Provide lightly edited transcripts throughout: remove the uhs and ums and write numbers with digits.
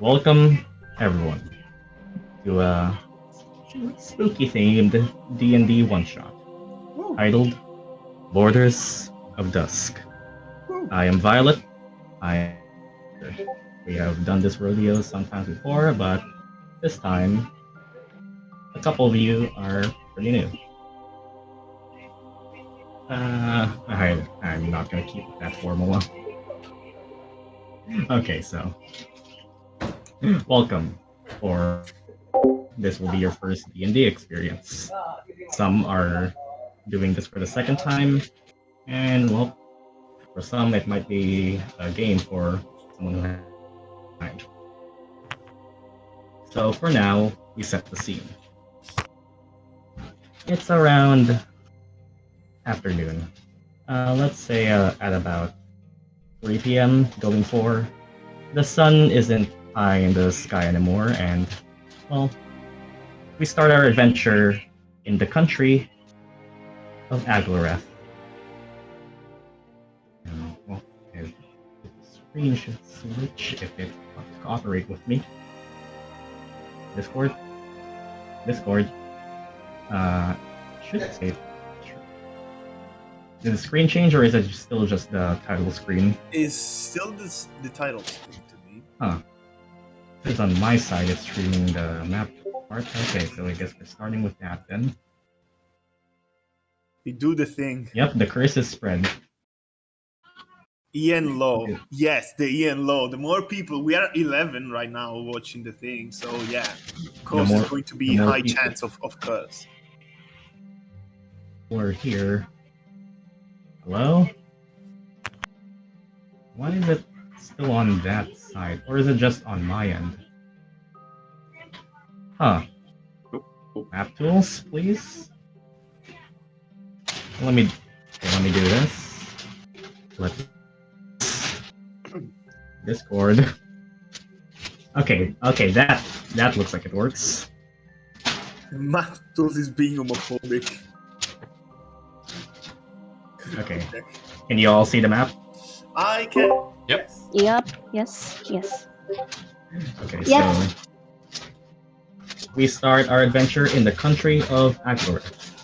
Welcome, everyone, to a spooky themed D&D one-shot Woo, titled Borders of Dusk. woo. I am Violet. I We have done this rodeo sometimes before, but this time, a couple of you are pretty new. I'm not gonna keep that formal. Okay, so welcome, or this will be your first D&D experience. Some are doing this for the second time, and well, for some it might be a game for someone who has time. So for now, we set the scene. It's around afternoon. Let's say at about 3 p.m. going 4. The sun isn't high in the sky anymore, and well, we start our adventure in the country of Aglorethian. Well, if the screen should switch if it wants to cooperate with me. Discord. Should say. Did the screen change, or is it still just the title screen? Is still the title screen to me. Huh. Because on my side, it's streaming the map part. Okay, so I guess we're starting with that then. We do the thing. Yep, the curse is spread. Ian Low. Okay. Yes, the Ian Low. The more people, we are 11 right now watching the thing. So yeah, of course more- it's going to be the more high people- chance of curse. We're here. Hello? Why is it still on that side? Or is it just on my end? Huh. Map tools, please? Let me do this. Let Discord. Okay, that looks like it works. Math tools is being homophobic. Okay. Can you all see the map? I can. Yep. Yes. Yep. Yes. Okay, Yeah. so we start our adventure in the country of Aglorethian,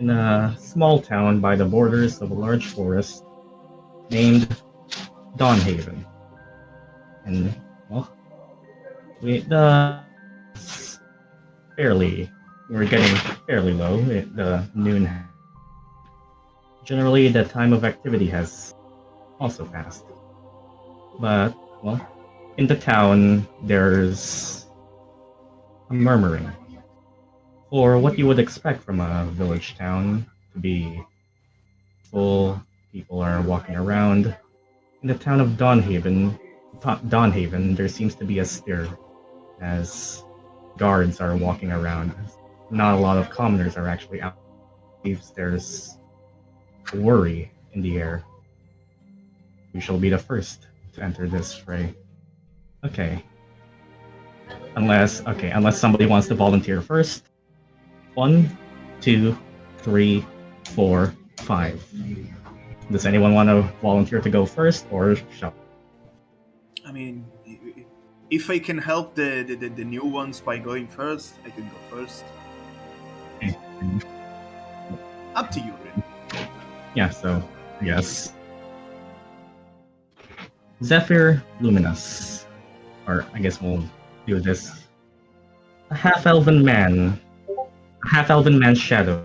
in a small town by the borders of a large forest named Dawnhaven. And well, we're getting fairly low at the noon. Generally, the time of activity has also passed. But, well, in the town, there's a murmuring. Or what you would expect from a village town to be full, people are walking around. In the town of Dawnhaven, there seems to be a stir as guards are walking around. Not a lot of commoners are actually out. There's worry in the air. We shall be the first to enter this fray. Okay. Unless somebody wants to volunteer first. 1, 2, 3, 4, 5. Does anyone want to volunteer to go first, or shall? I mean, if I can help the new ones by going first, I can go first. Up to you, really. Yeah, so yes. Zephyr, Luminas. Or I guess we'll do this. A half-elven man's shadow.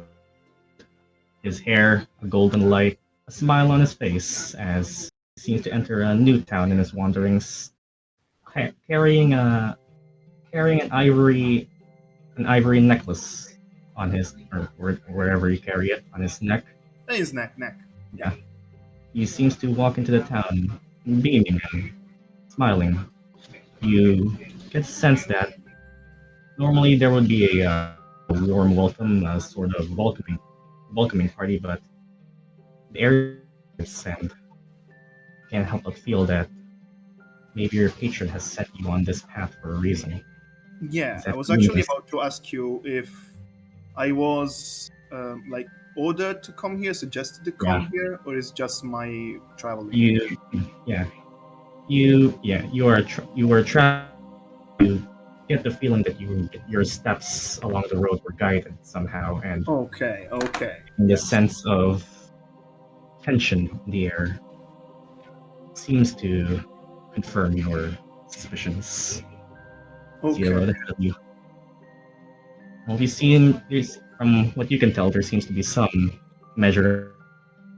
His hair, a golden light, a smile on his face as he seems to enter a new town in his wanderings, carrying an ivory necklace on his, or wherever you carry it, on his neck. His neck. Yeah. He seems to walk into the town, beaming and smiling. You get the sense that normally there would be a warm welcome, a sort of welcoming party, but the air is, and can't help but feel that maybe your patron has set you on this path for a reason. Yeah, Is that I was actually Luminas? about to ask you if I was ordered to come here, suggested to come here, or is just my traveling? You were traveling you get the feeling that your steps along the road were guided somehow, and Okay. the Yes. sense of tension in the air seems to confirm your suspicions. See the Okay. road ahead of you. Well, you see him. From what you can tell, there seems to be some measure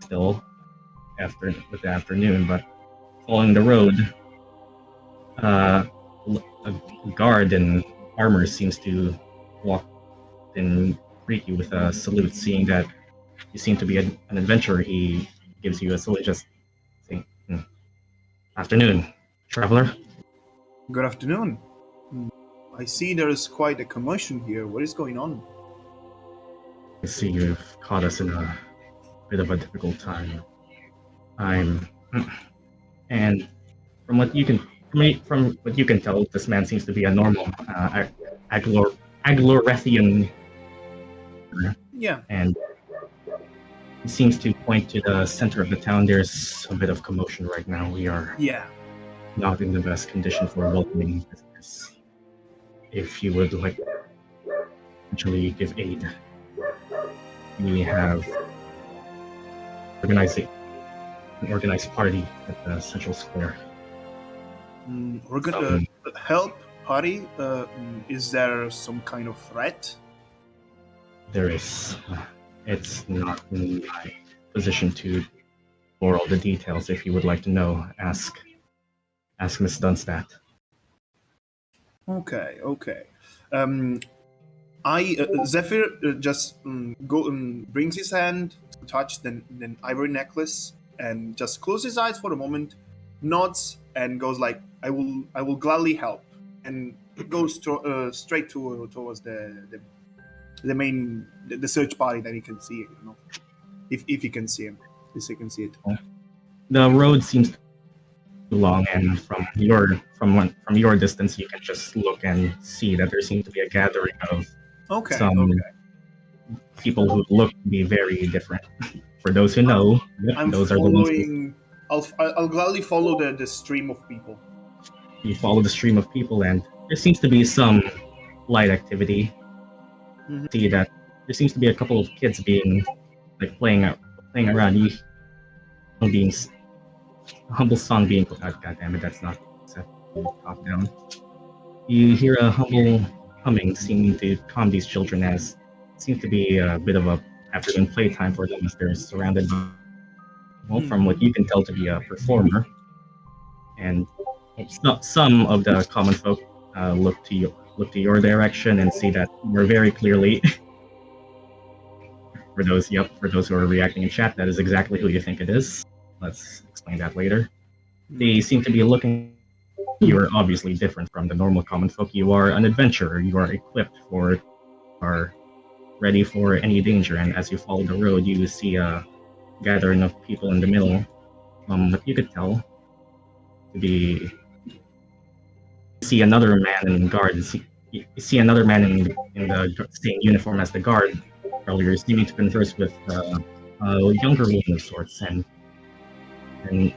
still after with the afternoon, but following the road, uh, a guard in armor seems to walk and greet you with a salute. Seeing that you seem to be an adventurer, he gives you a salute, just saying, "Afternoon, traveler." Good afternoon. I see there is quite a commotion here. What is going on? I see you've caught us in a bit of a difficult time. I'm, and from what you can, from what you can tell, this man seems to be a normal Aglorethian, Yeah. and he seems to point to the center of the town. There's a bit of commotion right now. We are Yeah. not in the best condition for welcoming visitors. If you would like to actually give aid, we have organizing an organized party at the central square. We're gonna Some, help party. Is there some kind of threat? there is. It's not in my position to explore all the details. If you would like to know, ask Miss Dunstad. Okay. Zephyr just brings his hand to touch the ivory necklace and just closes his eyes for a moment, nods and goes like, I will gladly help," and goes straight towards the main the search party that he can see, if he can see him, if he can see it. The road seems too long, and from your distance, you can just look and see that there seems to be a gathering of Okay. some people who look to be very different. For those who know, yep, I'm those are the ones following. I'll gladly follow the stream of people. you follow the stream of people, and there seems to be some light activity. Mhm. See that there seems to be a couple of kids being like playing around. You being a humble song being put out. God damn it, that's not set top down. You hear a humble humming, seeming to calm these children, as it seems to be a bit of a afternoon playtime for them, as they're surrounded by, well, from what you can tell, to be a performer. And some of the common folk look to your direction and see that you're very clearly for those who are reacting in chat, that is exactly who you think it is. Let's explain that later. They seem to be looking. You are obviously different from the normal common folk. You are an adventurer. You are equipped for, are ready for any danger. And as you follow the road, you see a gathering of people in the middle. What you could tell to be, see another man in guard. You see another man in the same uniform as the guard earlier, seeming to converse with a younger woman of sorts, and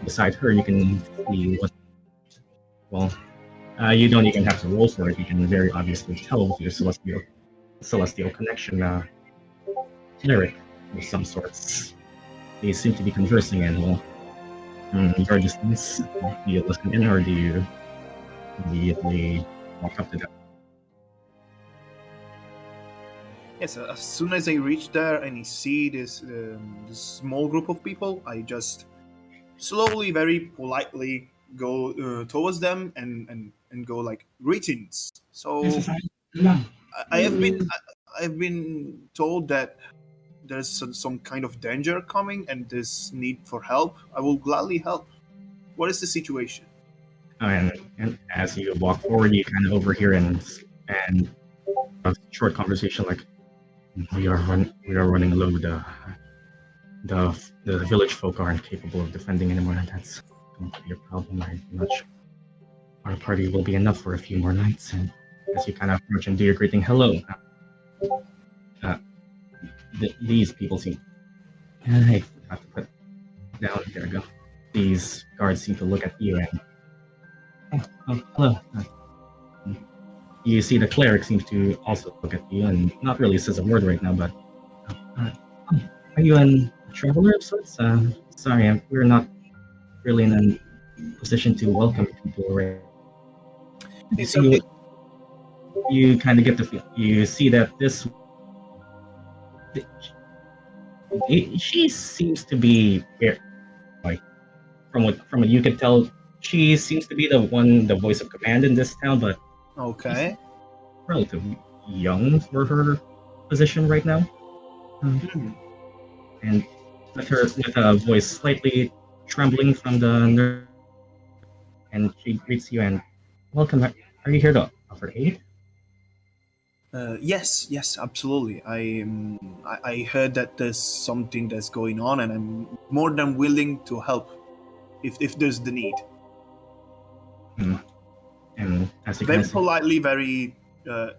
beside her you can see what, well, you don't even have to roll for it. You can very obviously tell with your celestial connection, cleric of some sorts. They seem to be conversing, and well, from your distance, do you listen in or do you immediately walk up to them? Yes, as soon as I reach there and I see this small group of people, I just slowly, very politely go towards them and go like, greetings. So I have been I've been told that there's some kind of danger coming and this need for help. I will gladly help. What is the situation? And as you walk forward, you kind of overhear and a short conversation like, we are running low. The village folk aren't capable of defending anymore. That's going to be a problem. I'm not sure our party will be enough for a few more nights. And as you kind of approach and do your greeting, hello. Uh, these people seem. I forgot to put down. There we go. These guards seem to look at you and. Oh, hello. You see the cleric seems to also look at you and not really says a word right now, but uh, oh, are you a traveler of sorts? Sorry, we're not really in a position to welcome people right. You It's see, okay. you kind of get the feel. You see that this she seems to be like from what you can tell, she seems to be the voice of command in this town, but she's Okay. relatively young for her position right now. Um, Hmm. and with a voice slightly trembling from the nurse, and she greets you and welcome. Are you here to offer aid? Yes, yes, absolutely. I heard that there's something that's going on, and I'm more than willing to help if there's the need. Mm. And as you kind Very of say, politely, very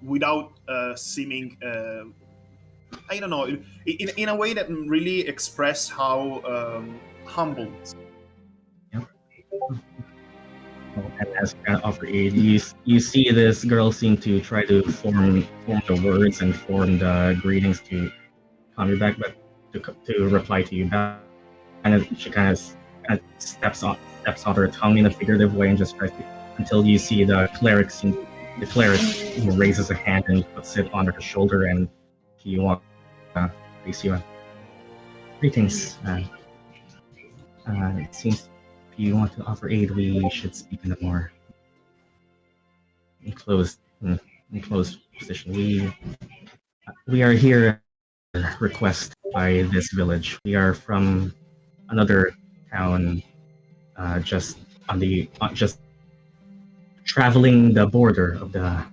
without seeming. I don't know, in a way that really express how humble. yep. And as you kind of offer aid, you see this girl seem to try to form the words and form the greetings to call you back, but to reply to you back. And she kind of steps on her tongue in a figurative way and just tries to until you see the cleric raises a hand and puts it on her shoulder and he walks face you. Greetings. It seems if you want to offer aid, we should speak in a more enclosed enclosed position. We are here at request by this village. We are from another town just on the just traveling the border of the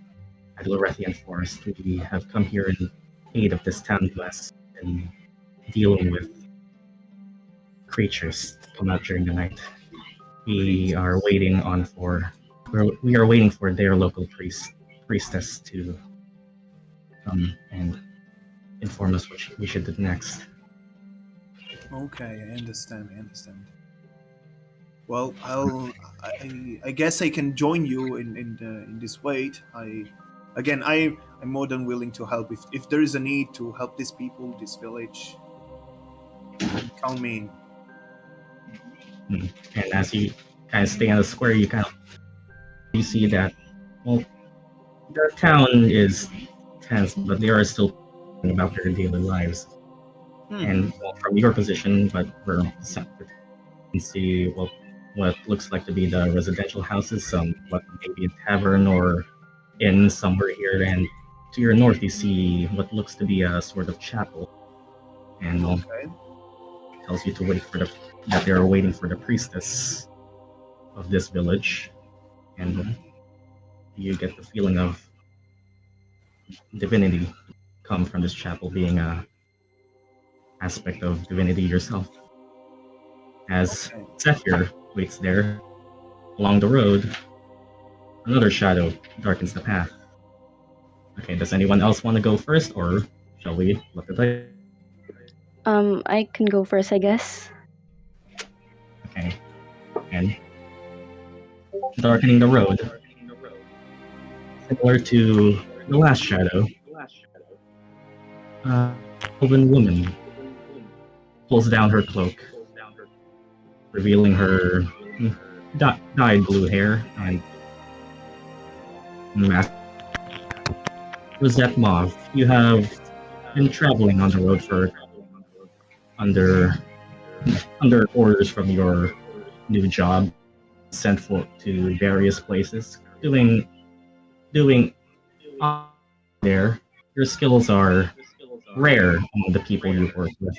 Aglorethian forest. We have come here in aid of this town who has been dealing with creatures that come out during the night. We are waiting on for we are waiting for their local priestess to come and inform us what we should do next. Okay, I understand. I understand. Well, I guess I can join you in this wait. I'm more than willing to help if there is a need to help these people, this village. Count me in. And as you kind of stay on the square, you see that well, the town is tense, but they are still about their daily lives. Hmm. And well, from your position, but we're separate, you can see what looks like to be the residential houses, some what maybe a tavern or inn somewhere here, and to your north you see what looks to be a sort of chapel, and well, Okay. tells you to wait for that they are waiting for the priestess of this village, and you get the feeling of divinity come from this chapel being a aspect of divinity yourself. As Okay. Zephyr waits there along the road, another shadow darkens the path. Okay, does anyone else want to go first, or shall we let the dice? I can go first, I guess. Okay, and darkening the road, similar to the last shadow, a elven woman pulls down her cloak, revealing her dyed blue hair and mask. Rosette Mauve, you have been traveling on the road for under under orders from your new job, sent for to various places, doing there. Your skills are rare among the people you work with,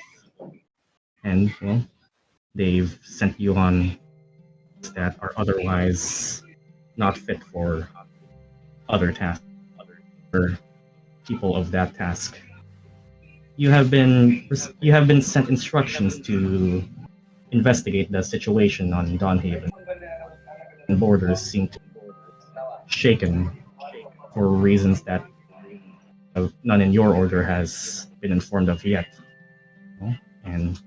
and well, they've sent you on that are otherwise not fit for other tasks or people of that task. You have been sent instructions to investigate the situation on Dawnhaven. And borders seem to be shaken for reasons that none in your order has been informed of yet. And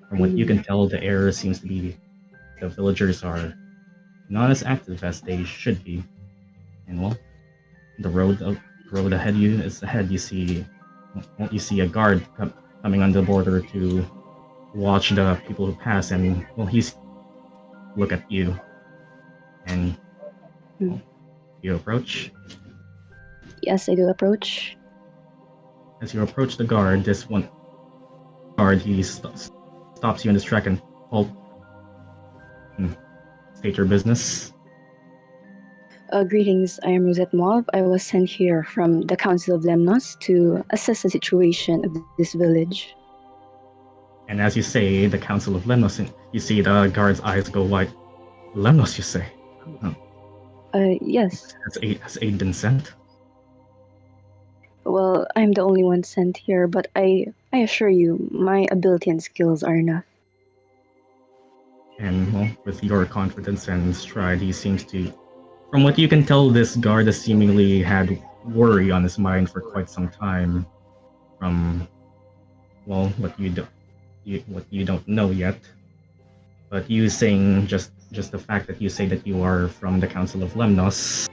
from what you can tell, the error seems to be the villagers are not as active as they should be. And well, the road ahead you is ahead. You see a guard coming on the border to watch the people who pass, and well, he's look at you, and well, you approach. Yes, I do approach. As you approach the guard, this one guard he stops you in his track and halt. State your business. Greetings, I am Rosette Mauve. I was sent here from the Council of Lemnos to assess the situation of this village. And as you say, the Council of Lemnos, you see the guard's eyes go wide. Lemnos, you say? Yes. Has aid been sent? Well, I'm the only one sent here, but I assure you, my ability and skills are enough. And well, with your confidence and stride, he seems to, from what you can tell, this guard has seemingly had worry on his mind for quite some time. From well, what you don't know yet, but you saying just the fact that you say that you are from the Council of Lemnos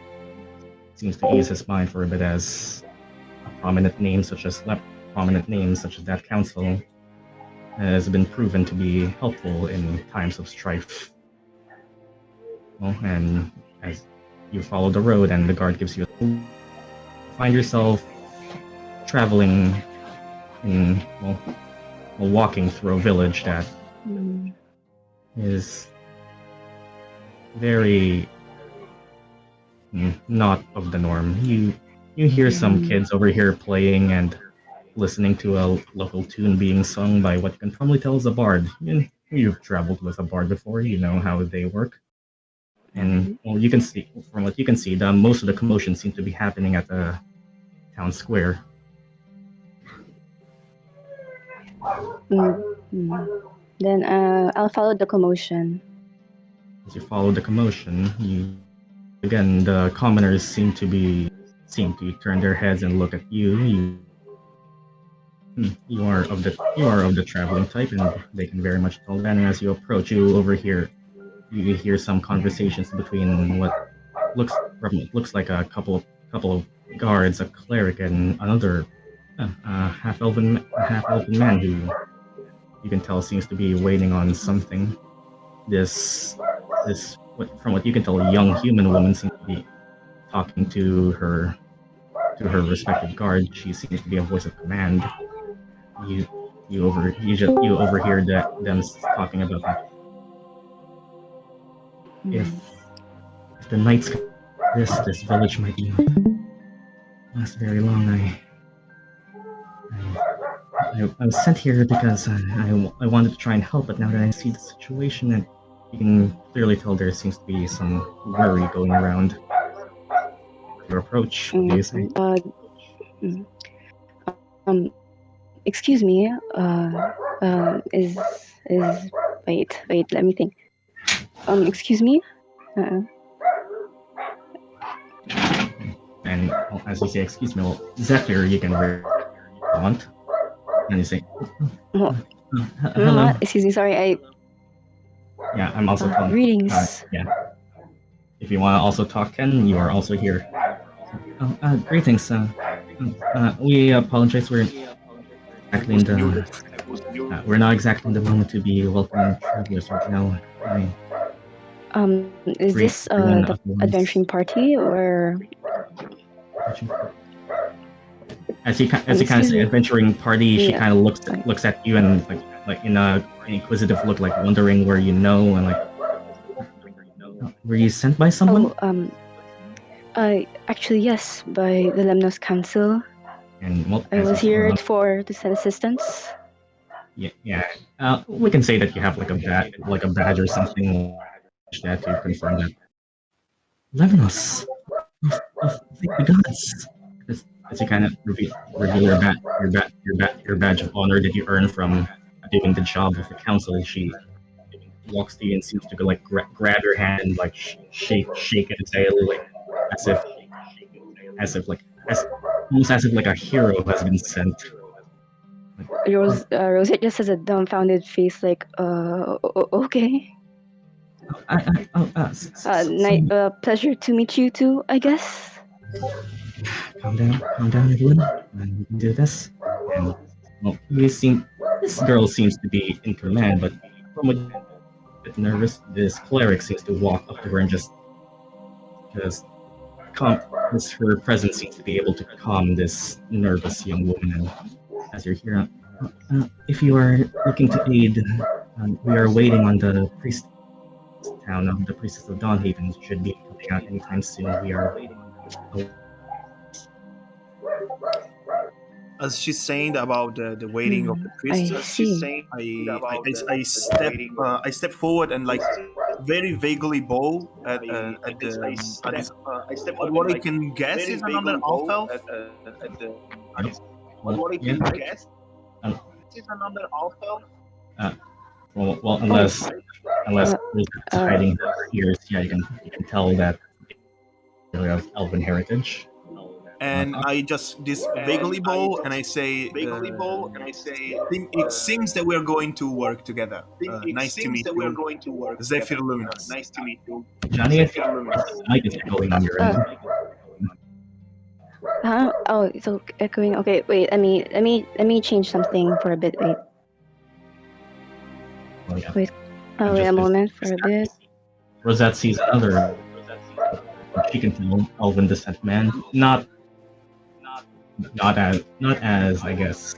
seems to ease his mind for a bit, as prominent names such as that council has been proven to be helpful in times of strife. Well, and as you follow the road and the guard gives you find yourself traveling in walking through a village that is very not of the norm. You hear some kids over here playing and listening to a local tune being sung by what you can probably tell is a bard. You've traveled with a bard before, you know how they work. And well, you can see from what you can see, most of the commotion seems to be happening at the town square. Then I'll follow the commotion. As you follow the commotion, again the commoners seem to turn their heads and look at you. You are of the traveling type, and they can very much tell that. And as you approach, you hear some conversations between what looks like a couple of guards, a cleric, and another half elven man who you can tell seems to be waiting on something. From what you can tell, a young human woman seems to be talking to her respective guard. She seems to be a voice of command. You overhear them talking about that. If the nights this village might not last very long. I was sent here because I wanted to try and help, but now that I see the situation, and you can clearly tell there seems to be some worry going around. Your approach, what do you say? Excuse me. Wait. Let me think. Excuse me. And well, as you say, excuse me, well, Zephyr, you can respond. And you say, hello. Excuse me, sorry, Yeah, I'm also calling. Greetings. Yeah. If you want to also talk, Ken, you are also here. Greetings. We apologize. We're not exactly in the moment to be welcoming travelers right now. Is this the adventuring party or? As you kind of say adventuring party, she kind of looks at you and like in an inquisitive look, like wondering where you know, and like, were you sent by someone? Actually yes, by the Lemnos Council. And well, I was here to send assistance. Yeah. We can say that you have like a badge or something like that to confirm that. Lemnos, thank the gods. As you kind of reveal your badge of honor that you earn from doing the job of the council, she walks to you and seems to go like grab your hand and like shake it and say like almost as if like a hero has been sent. Rosette just has a dumbfounded face, like, okay. Pleasure to meet you too, I guess. calm down, everyone. You can do this. And well, this girl seems to be in command, but from a bit nervous, this cleric seems to walk up to her and just calm. Her presence seems to be able to calm this nervous young woman. And as you're here, if you are looking to aid, we are waiting on the priest town of the priestess of Dawnhaven should be coming out anytime soon. We are waiting on As she's saying about the waiting of the I priestess, see. I step forward and like very vaguely bow at this at what I can guess is another alpha elf. yeah. Uh, well, unless there's hiding her ears, yeah, you can tell that they have elven heritage. And I just this vaguely bow and I say, it seems that we're going to work together. Nice to meet you, Zephyr Luminas. Johnny, I think mic is echoing on your end. Oh, it's echoing. Okay, wait. Let me change something for a bit. Wait. Oh, yeah. Wait. Oh, wait a moment for a bit. Rosette sees another. She can tell elven descent man, not as I guess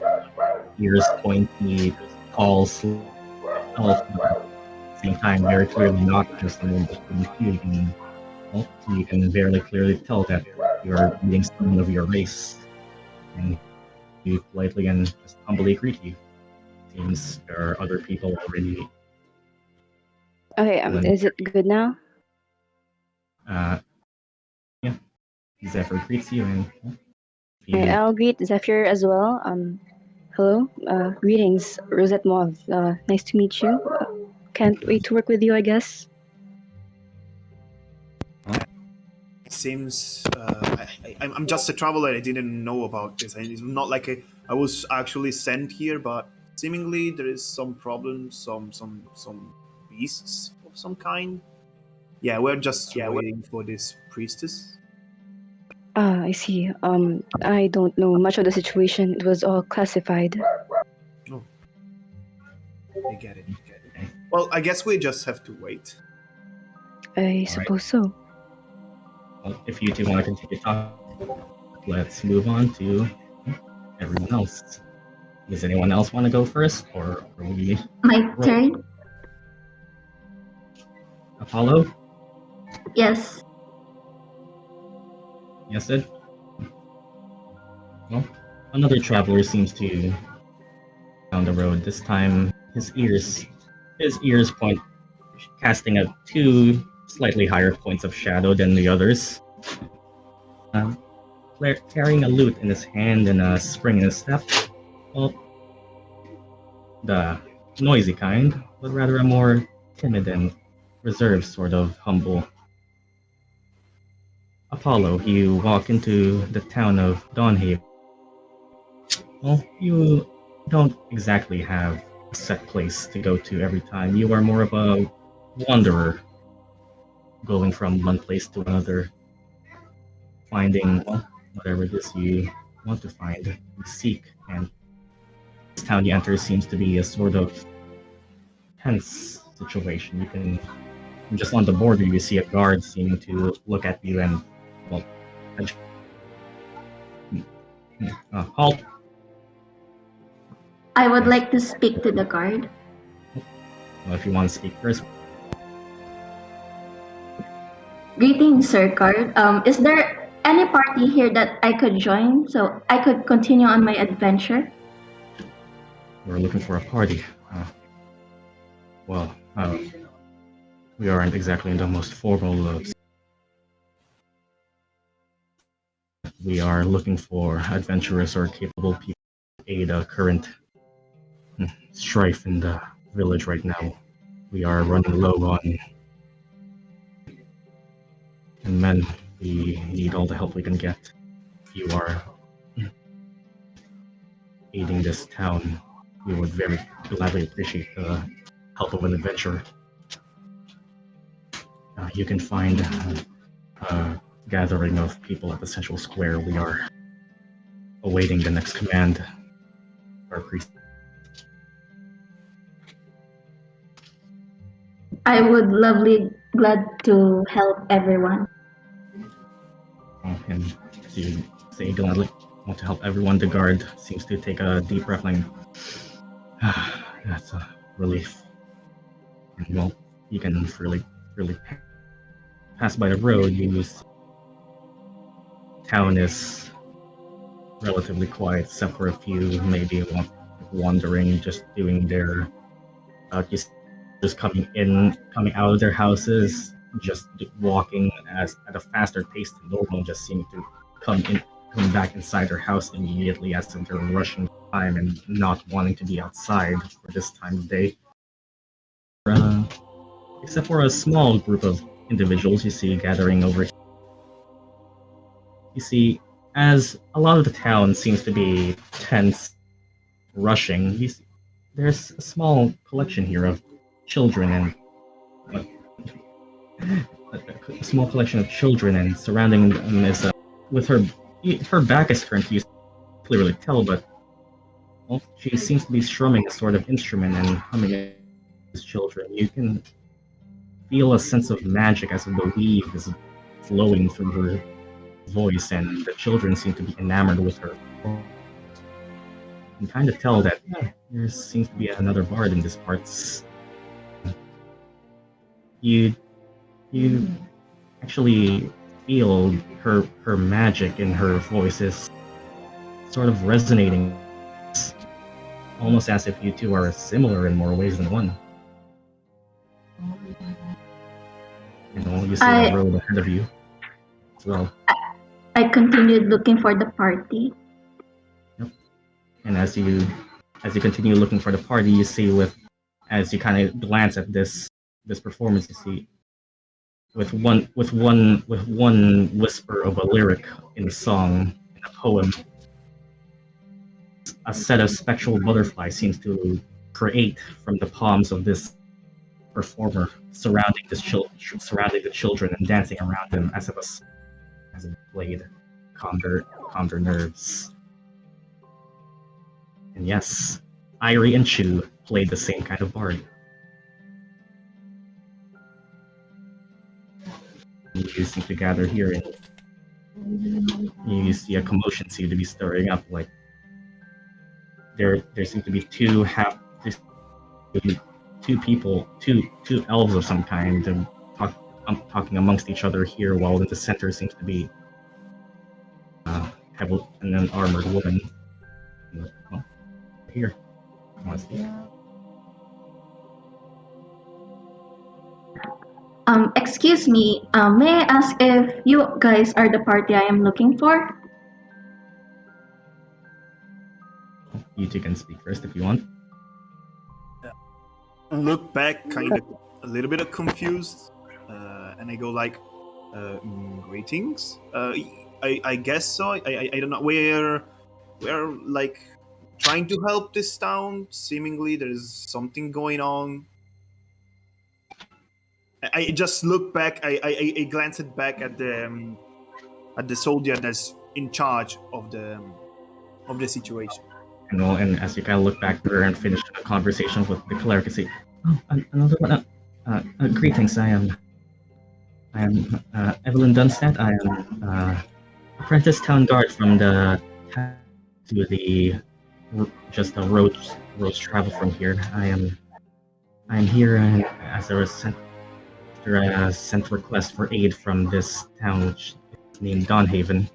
ears pointy, tall, elf, but at the same time very clearly not just a little bit confused. Well, you can very clearly tell that you're meeting someone of your race, and you politely and just humbly greet you. Seems there are other people already. Okay, is it good now? Yeah. Zephyr greets you, and Okay, I'll greet Zephyr as well. Hello, greetings, Rosette Mauve. Nice to meet you. Can't wait to work with you, I guess. Seems I'm just a traveler. I didn't know about this. It's not like I was actually sent here, but seemingly there is some problem, some beasts of some kind. Yeah, we're just waiting for this priestess. Ah, I see. I don't know much of the situation. It was all classified. Oh, I get it. Well, I guess we just have to wait. I suppose so. Well, if you two want to continue talking, let's move on to everyone else. Does anyone else want to go first, or are we? My turn? Apollo? Yes. Yes, Ed? Well, another traveler seems to down the road. This time, his ears point, casting at two slightly higher points of shadow than the others. Carrying a lute in his hand and a spring in his step. Well, the noisy kind, but rather a more timid and reserved sort of humble. Apollo, you walk into the town of Dawnhaven. Well, you don't exactly have a set place to go to every time. You are more of a wanderer, going from one place to another, finding whatever it is you want to find, you seek, and this town you enter seems to be a sort of tense situation. You can just on the border you see a guard seeming to look at you and halt. I would like to speak to the guard. Well, if you want to speak first. Greetings, Sir Guard. Is there any party here that I could join so I could continue on my adventure? We're looking for a party. We aren't exactly in the most formal of. We are looking for adventurous or capable people to aid a current strife in the village right now. We are running low on men. We need all the help we can get. If you are aiding this town, we would very gladly appreciate the help of an adventurer. You can find gathering of people at the central square. We are awaiting the next command. Our priest. I would glad to help everyone. And as you say gladly want to help everyone, the guard seems to take a deep breath like, that's a relief. And well, you can really pass by the road. Town is relatively quiet, except for a few maybe wandering, just doing their just coming out of their houses, just walking at a faster pace than normal, just seeming to come back inside their house immediately as if they're rushing time and not wanting to be outside for this time of day. Except for a small group of individuals you see gathering over here. You see, as a lot of the town seems to be tense, rushing, there's a small collection here of children and a small collection of children, and surrounding them is with her back is turned to you clearly tell, but well, she seems to be strumming a sort of instrument and humming at his children. You can feel a sense of magic as the weave is flowing through her voice, and the children seem to be enamored with her. You can kind of tell that there seems to be another bard in this parts. You actually feel her magic in her voice is sort of resonating, almost as if you two are similar in more ways than one. You see the road ahead of you as well. I continued looking for the party. Yep. And as you continue looking for the party, you see as you kind of glance at this performance, you see with one whisper of a lyric in a song, in a poem, a set of spectral butterflies seems to create from the palms of this performer, surrounding the children and dancing around them as if a blade calmed their nerves. And yes, Irie and Chu played the same kind of bard. You seem to gather here, and you see a commotion seem to be stirring up. Like there seem to be two elves of some kind and talking amongst each other here, while in the center seems to be an armored woman. Well, here, I want to see. Excuse me, may I ask if you guys are the party I am looking for? You two can speak first if you want. Look back, kind of a little bit confused, and I go like, "Greetings. I guess so. I don't know. We're like trying to help this town. Seemingly, there's something going on." I just look back. I glance it back at the soldier that's in charge of the situation. And as you kind of look back there and finish the conversation with the cleric, you say, another one. Greetings. I am Evelyn Dunstead. I am apprentice town guard from the to the just a road's travel from here. I am here as a sent request for aid from this town, which is named Dawnhaven.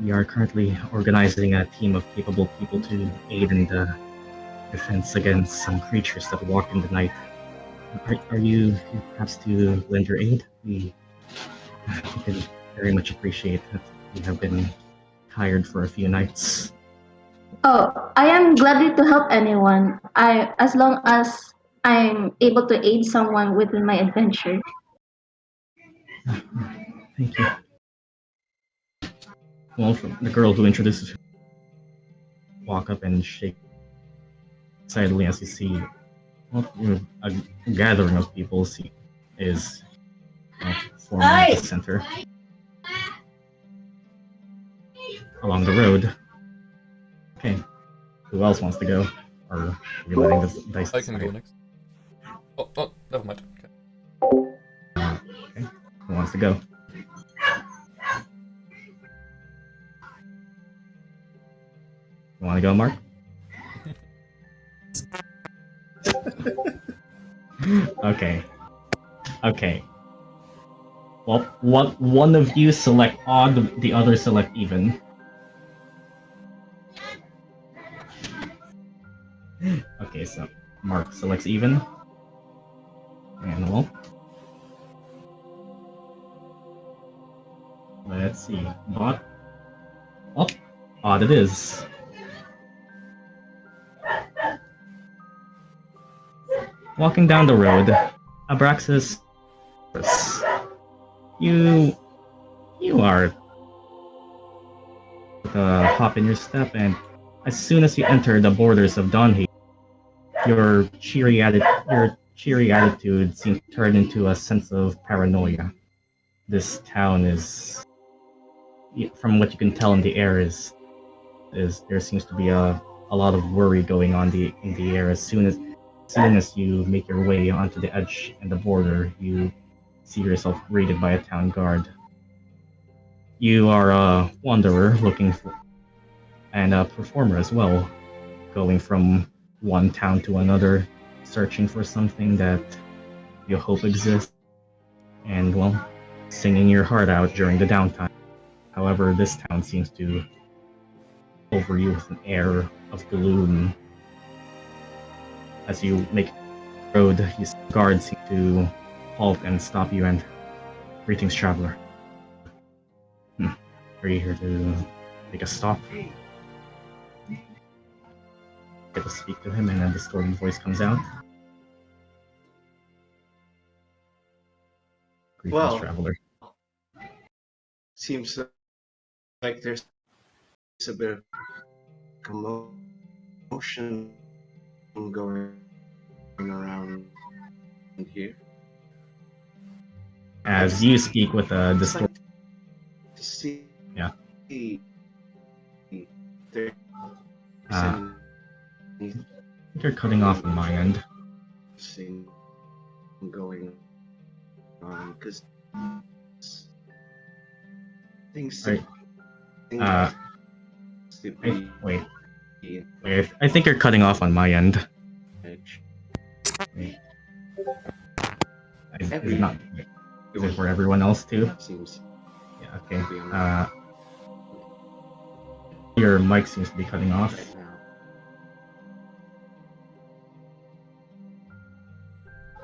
We are currently organizing a team of capable people to aid in the defense against some creatures that walk in the night. Are you perhaps to lend your aid? We can very much appreciate that. We have been tired for a few nights. Oh, I am glad to help anyone. As long as I'm able to aid someone within my adventure. Thank you. Well, the girl who introduces her walk up and shake excitedly as you see a gathering of people is forming at the center. along the road. Okay, who else wants to go? Or are you letting this dice I can go decide? next. Oh, never mind. Okay. Okay, who wants to go? You want to go, Mark? Okay. Okay. Well, one of you select odd, the other select even. Okay, so Mark selects even. And well, let's see. Bot. Oh, odd it is. Walking down the road, Abraxas, you are with a hop in your step, and as soon as you enter the borders of Dawnhaven, your cheery attitude seems to turn into a sense of paranoia. This town is, from what you can tell in the air, is there seems to be a lot of worry going on in the air. As soon as you make your way onto the edge and the border, you see yourself greeted by a town guard. You are a wanderer looking for, and a performer as well, going from one town to another, searching for something that you hope exists, and well, singing your heart out during the downtime. However, this town seems to over you with an air of gloom. As you make the road, these guards seem to halt and stop you and greetings, traveler. Are you here to make a stop? Get to speak to him, and then the distorted voice comes out. Greetings, Well, traveler. seems like there's a bit of commotion going around here. As you speak with a Just like distorted, to see, Yeah. There's I think you're cutting off on my end. anything going on because things Right. seem to be Wait. I think you're cutting off on my end. edge. Is it not? Is it for everyone else too? Seems Yeah. Okay. to be on Your mic seems to be cutting off. right now.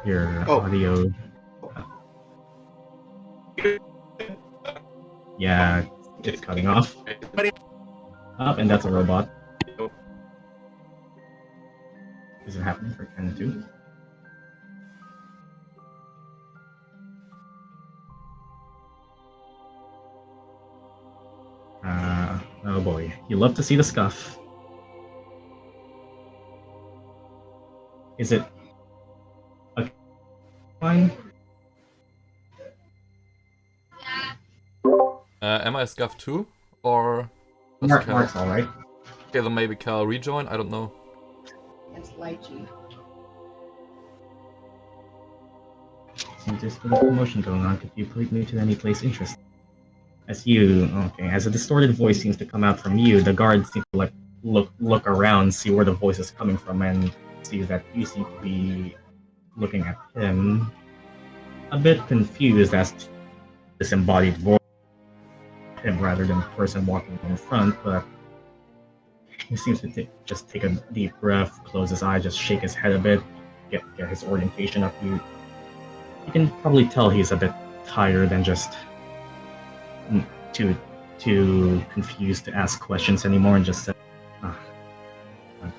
Your Oh. audio. Yeah, it's cutting off. And that's a robot. Is it happening for Ken too? Oh boy, you love to see the scuff. Is it okay? Fine. Am I a scuff too? Or does Cal- Mark's alright. Okay, then maybe Cal rejoin? I don't know. It's lychee. Seems there's a commotion going on. Could you point me to any place interesting? As a distorted voice seems to come out from you, the guards seem to look around, see where the voice is coming from, and see that you seem to be looking at him, a bit confused as to this embodied voice, him rather than the person walking in front. But he seems to just take a deep breath, close his eyes, just shake his head a bit, get his orientation up. You can probably tell he's a bit tired and just too confused to ask questions anymore, and just said,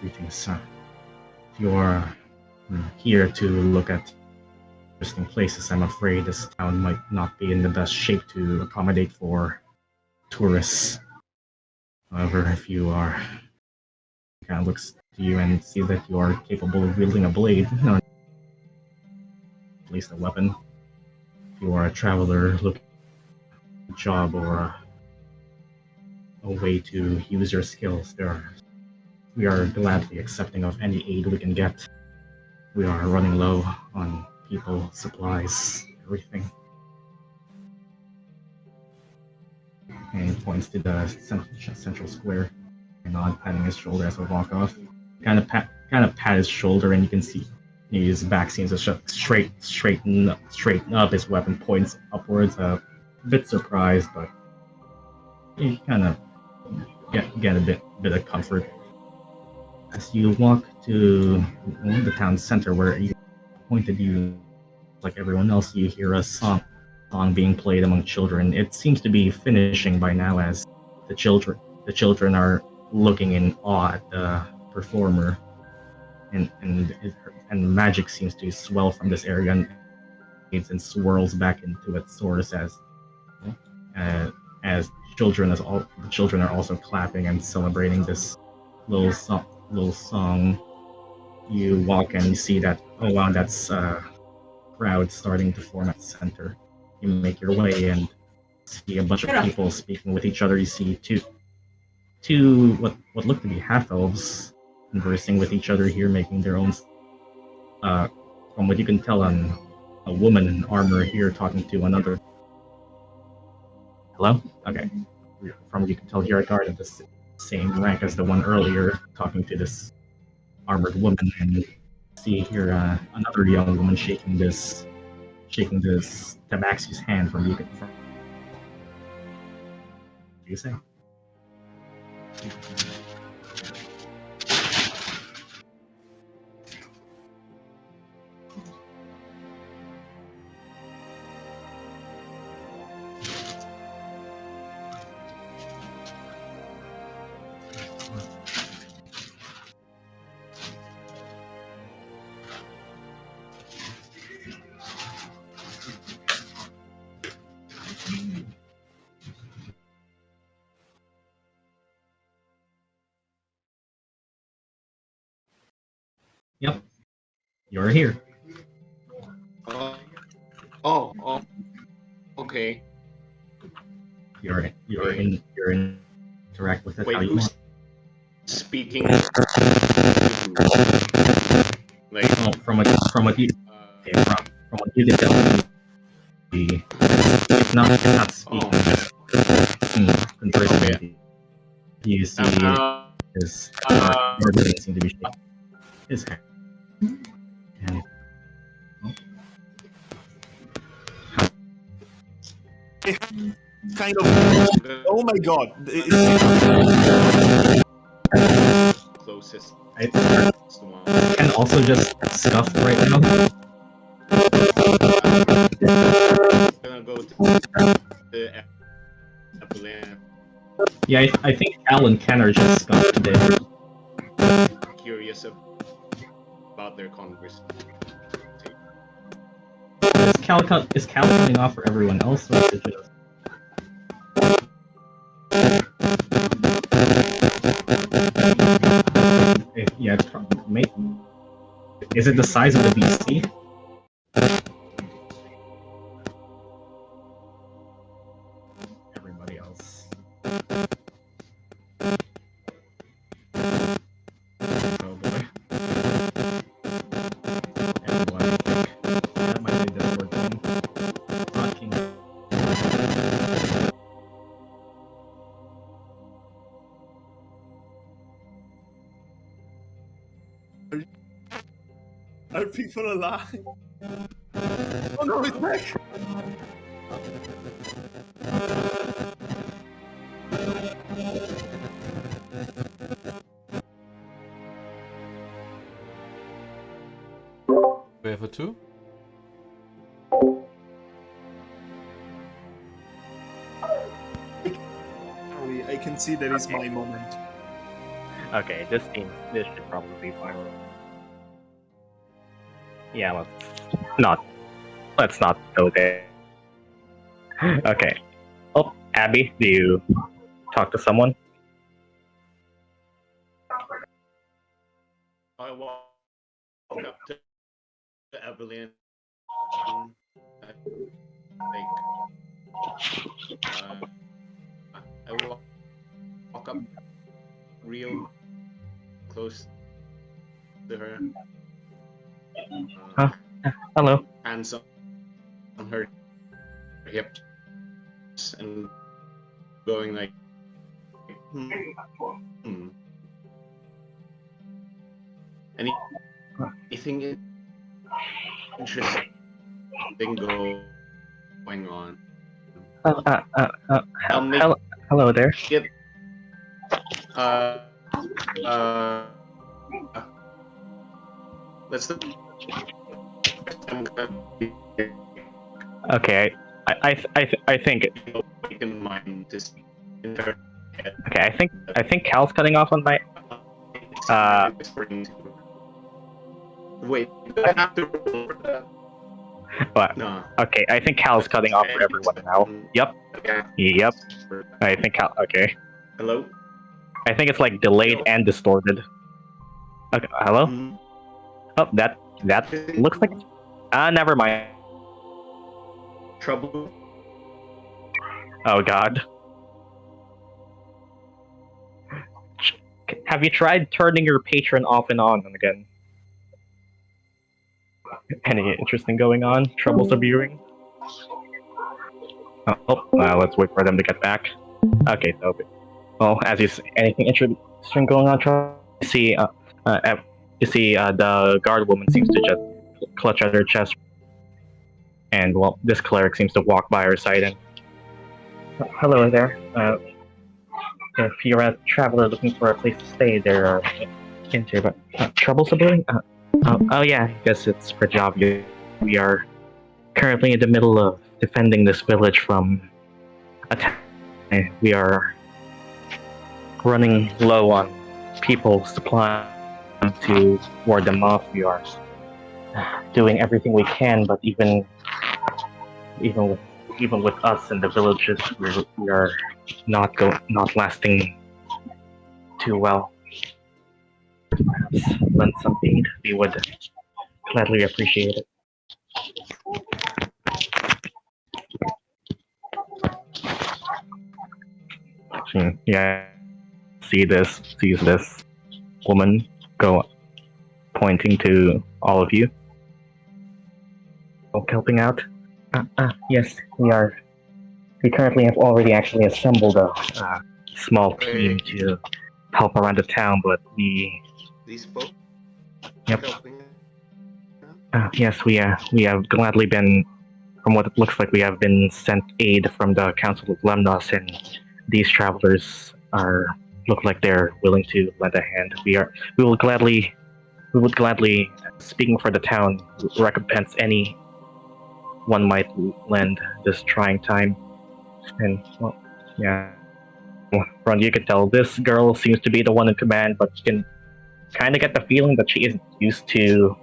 greetings. You're here to look at interesting places. I'm afraid this town might not be in the best shape to accommodate for tourists. However, if you are, he kind of looks to you and sees that you are capable of wielding a blade, at least a weapon. If you are a traveler looking for a job or a a way to use your skills, we are gladly accepting of any aid we can get. We are running low on people, supplies, everything. And he points to the central square, and nod, patting his shoulder as we walk off. Kind of pat his shoulder, and you can see his back seems to straighten up. His weapon points upwards. A bit surprised, but you kind of get a bit of comfort as you walk to the town center, where you pointed you, like everyone else, you hear a song being played among children. It seems to be finishing by now, as the children are looking in awe at the performer, and magic seems to swell from this area and swirls back into its source as the children are also clapping and celebrating this little song. You walk and you see that, oh wow, that's crowd starting to form at the center. You make your way and see a bunch of people speaking with each other. You see two what look to be half elves conversing with each other here, making their own. From what you can tell, a woman in armor here talking to another. Hello? Okay. From what you can tell here, a guard of the same rank as the one earlier, talking to this armored woman, and see here another young woman shaking this Tabaxi's hand from what do you say? Yep, you're here. Oh, okay. You're interact with it Wait, how you who's want. speaking? Like, Well, from what you from what you can tell, it's not speaking, just conversing with you. You see his doesn't seem to be shaking his hand. And, Kind of. Oh my god. It's closest I one. can also just scuff right now. I'm gonna go to the Abrxas. Yeah, I think Cal and Ken are just scuffed today. Curious about their conversation. Is Cal coming off for everyone else, or is it just? Yeah, it's probably. Is it the size of the BC? Everybody else. Oh boy. Everyone, that might be the word thing. Rocking. Are people alive? Oh no, it's back! We have a 2? I can see that is my moment. Okay, this should probably be fine. Yeah, let's not go there. Okay. Oh, Abby, do you talk to someone? I walk up to Evelyn. I walk walk up real close to her. Huh? Hello. Hands on her hips and going like, anything interesting going on? I'll make Hello there. it let's Okay, I think. in mind this in her head. Okay, I think Cal's cutting off on my. Wait, do I have to roll for that? What? No. Okay, I think Cal's cutting off for everyone now. Yep. Okay. Yep. I think Cal. Okay. Hello? I think it's like delayed and distorted. Okay. Hello? Mm-hmm. Oh, that looks like. Never mind. Trouble? Oh God. Have you tried turning your patron off and on again? Any interesting going on? Troubles are brewing? Let's wait for them to get back. Okay, so, well, as you see, anything interesting going on, you see, the guard woman seems to just clutch at her chest, and well, this cleric seems to walk by her side and. Hello there. If you're a traveler looking for a place to stay, there are into but troubles are brewing. Oh yeah, I guess it's for job. We are currently in the middle of defending this village from attack. We are running low on people supply to ward them off. We are doing everything we can, but even with us in the villages, we are not lasting too well. Perhaps lend some aid. We would gladly appreciate it. Yeah, sees this woman go, pointing to all of you. Helping out? Yes, we are. We currently have already actually assembled a small team to help around the town, but These folks? Yep. Yes, we have gladly been, from what it looks like, we have been sent aid from the Council of Luminas, and these travelers look like they're willing to lend a hand. We would gladly, speaking for the town, recompense any one might lend this trying time. And well, yeah, from you can tell this girl seems to be the one in command, but you can kind of get the feeling that she isn't used to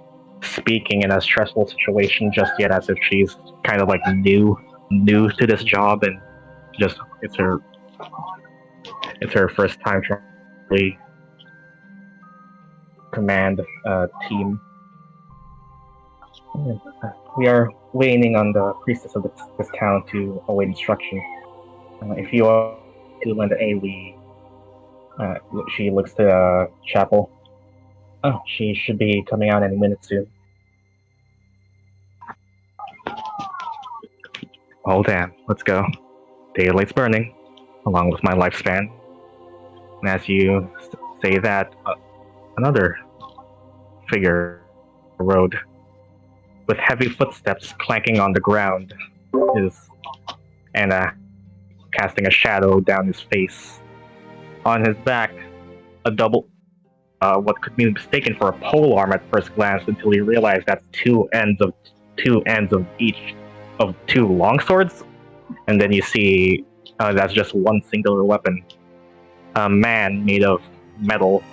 speaking in a stressful situation just yet, as if she's kind of like new to this job, and just it's her first time trying to really command a team. We are waiting on the priestess of this town to await instruction. If you are to lend aid, she looks to the chapel. Oh, she should be coming out any minute soon. Oh damn, let's go. Daylight's burning, along with my lifespan. And as you say that, another figure rode, with heavy footsteps clanking on the ground, and casting a shadow down his face. On his back, a double, what could be mistaken for a pole arm at first glance, until he realized that's two ends of each of two longswords, and then you see that's just one singular weapon. A man made of metal,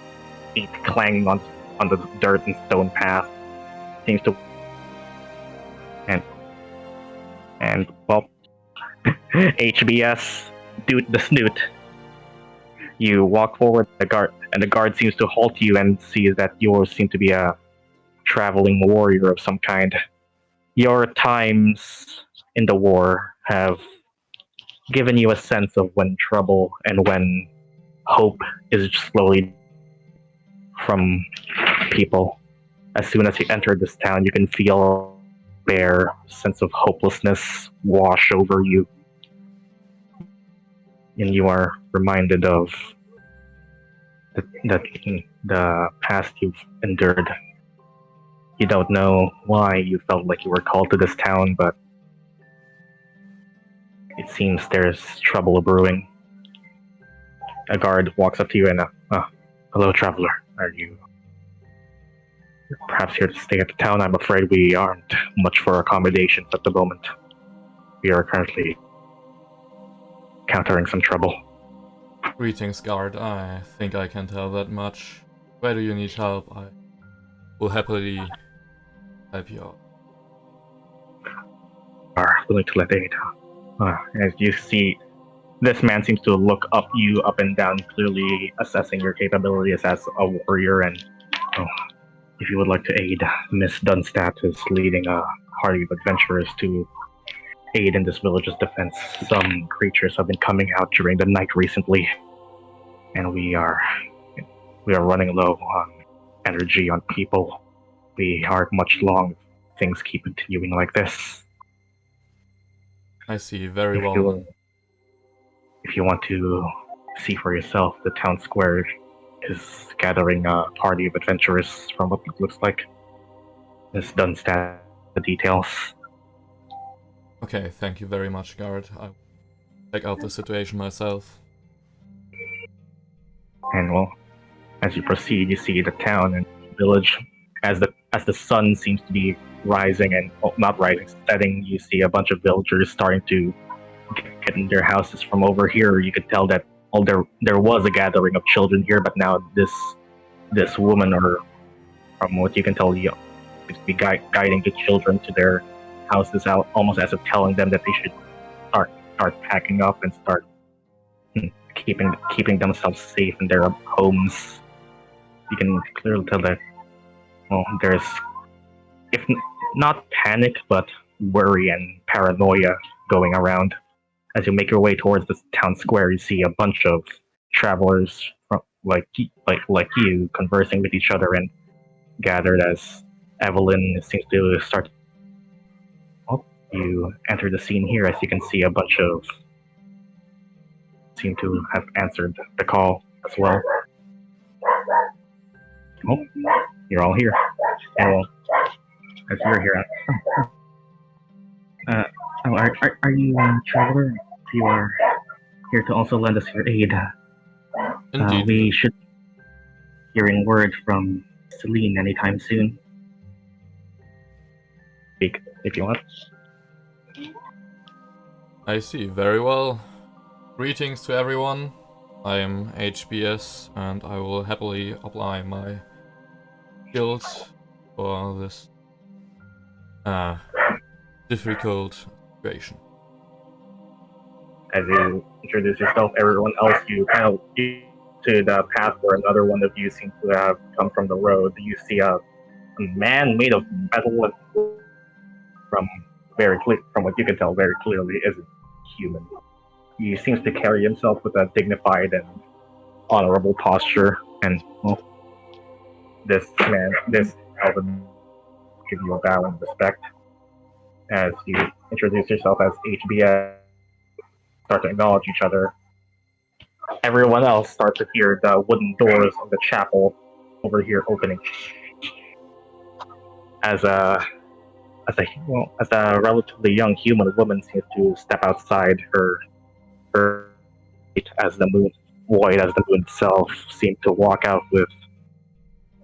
feet clanging on the dirt and stone path, seems to, and well, HBS, dude, the snoot. You walk forward, the guard seems to halt you and sees that you seem to be a traveling warrior of some kind. Your times in the war have given you a sense of when trouble and when hope is slowly from people. As soon as you enter this town, you can feel a bare sense of hopelessness wash over you. And you are reminded of the past you've endured. You don't know why you felt like you were called to this town, but it seems there's trouble brewing. A guard walks up to you and, hello, traveler. Are you perhaps here to stay at the town? I'm afraid we aren't much for accommodations at the moment. We are currently encountering some trouble. Greetings, guard. I think I can tell that much. Where do you need help? I will happily help you out. Are willing to let aid. As you see, this man seems to look you up and down, clearly assessing your capabilities as a warrior. And if you would like to aid, Miss Dunstad is leading a party of adventurers to aid in this village's defense. Some creatures have been coming out during the night recently, and we are running low on energy on people. We aren't much long if things keep continuing like this. I see, very well. If you want to see for yourself, the town square is gathering a party of adventurers from what it looks like. Miss Dunstad, the details. Okay, thank you very much, guard. I will check out the situation myself. And well, as you proceed, you see the town and village. As the sun seems to be rising and not rising, setting, you see a bunch of villagers starting to get in their houses from over here. You could tell that there was a gathering of children here, but now this woman, or from what you can tell, you seems to be guiding the children to their houses out, almost as if telling them that they should start packing up and start keeping themselves safe in their homes. You can clearly tell that, well, there's, if not panic, but worry and paranoia going around. As you make your way towards the town square, you see a bunch of travelers like you conversing with each other and gathered as Evelyn seems to start. Oh, you enter the scene here as you can see a bunch of seem to have answered the call as well. Oh, you're all here. And well, as you're here, are you a traveler? You are here to also lend us your aid. Indeed. We should be hearing word from Celine anytime soon. Speak if you want. I see, very well. Greetings to everyone. I am HBS and I will happily apply my skills for this difficult situation. As you introduce yourself, everyone else, you kind of get to the path where another one of you seems to have come from the road. You see a man made of metal and from what you can tell very clearly isn't human. He seems to carry himself with a dignified and honorable posture, and well, this elven give you a bow and respect as you introduce yourself as HBS. Start to acknowledge each other. Everyone else starts to hear the wooden doors of the chapel over here opening. As a relatively young human woman seems to step outside her as the moon, void as the moon itself, seemed to walk out with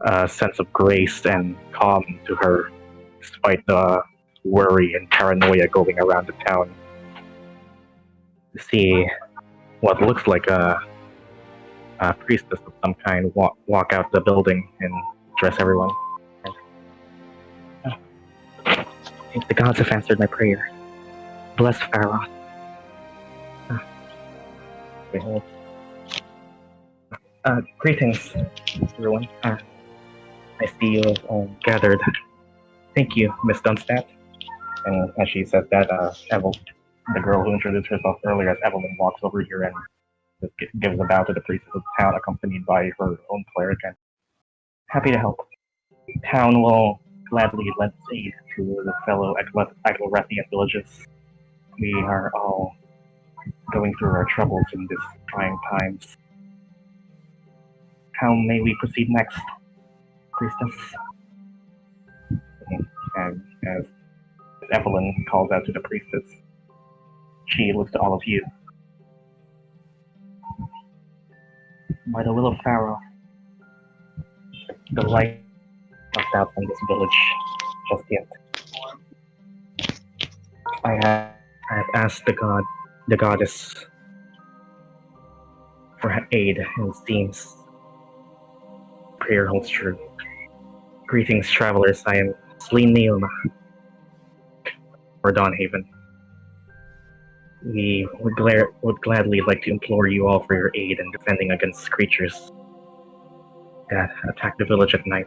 a sense of grace and calm to her, despite the worry and paranoia going around the town. You see what looks like a priestess of some kind walk out the building and address everyone. The gods have answered my prayer. Bless Pharaoh. Greetings, everyone. I see you all gathered. Thank you, Miss Dunstad. And as she says that, Evelyn, the girl who introduced herself earlier, as Evelyn walks over here and gives a bow to the priestess of the town, accompanied by her own cleric, and happy to help. Town will gladly lend aid to the fellow Aglorethian villages. We are all going through our troubles in these trying times. How may we proceed next, priestess? And as Evelyn calls out to the priestess, she looks to all of you. By the will of Pharaoh, the light left out from this village just yet. I have asked the goddess, for aid, and it seems prayer holds true. Greetings, travelers. I am Celine Neoma for Dawnhaven. We would gladly like to implore you all for your aid in defending against creatures that attack the village at night.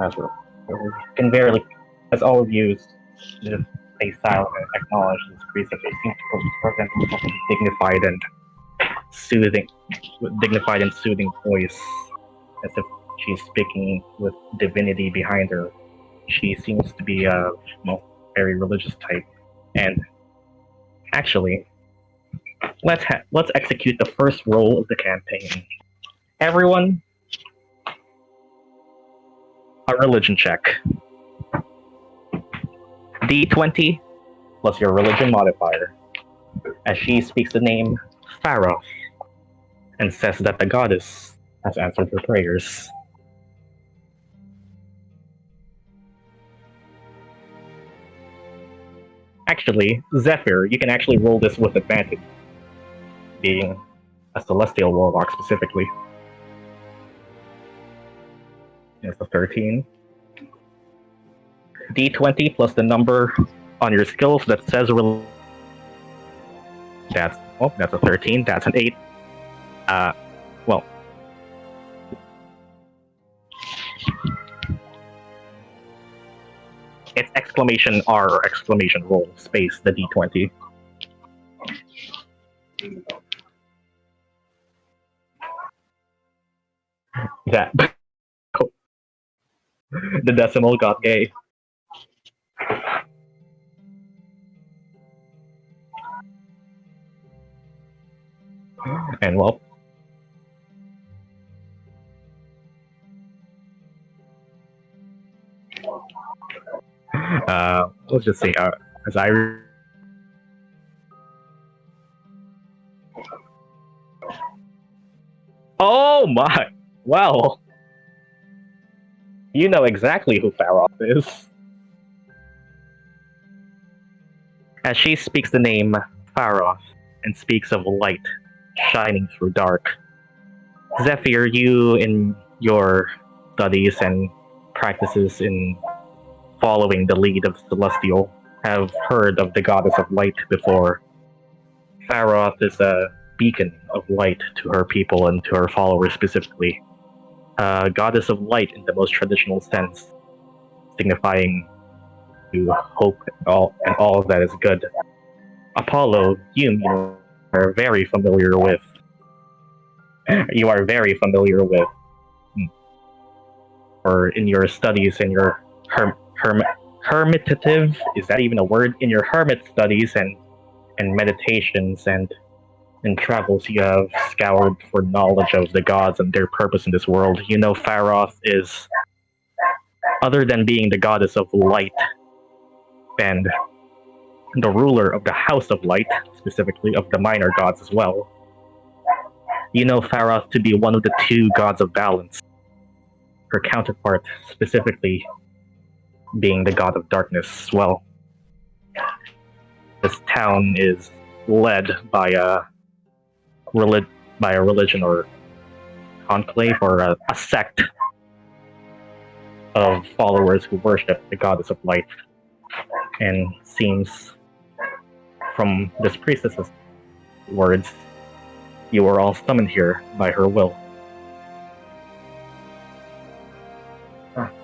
As well, we can barely, as all of you just stay silent and acknowledge this priestess, it seems to present herself in dignified and soothing voice, as if she's speaking with divinity behind her. She seems to be a very religious type, and actually, let's execute the first roll of the campaign. Everyone, a religion check. D20 plus your religion modifier, as she speaks the name Pharaoh and says that the goddess has answered her prayers. Actually, Zephyr, you can actually roll this with advantage, being a celestial warlock specifically. It's a 13. D20 plus the number on your skills that says that's a 13. That's an 8. Well, it's exclamation R or exclamation roll space the D20. That the decimal got gay. And well, let's just say, as I oh my, well, you know exactly who Pharaoh is, as she speaks the name Pharaoh and speaks of light shining through dark. Zephyr, you in your studies and practices in following the lead of Celestial have heard of the goddess of light before. Pharaoh is a beacon of light to her people and to her followers specifically. Goddess of light in the most traditional sense, signifying to hope and all that is good. Apollo, you are very familiar with. Or in your studies and your hermitative, is that even a word? In your hermit studies and meditations and in travels, you have scoured for knowledge of the gods and their purpose in this world. You know Pharaoh is, other than being the goddess of light and the ruler of the House of Light, specifically of the minor gods as well, you know Pharaoh to be one of the two gods of balance, her counterpart specifically being the god of darkness as well. This town is led by a religion or conclave or a sect of followers who worship the goddess of light, and seems from this priestess's words, you were all summoned here by her will.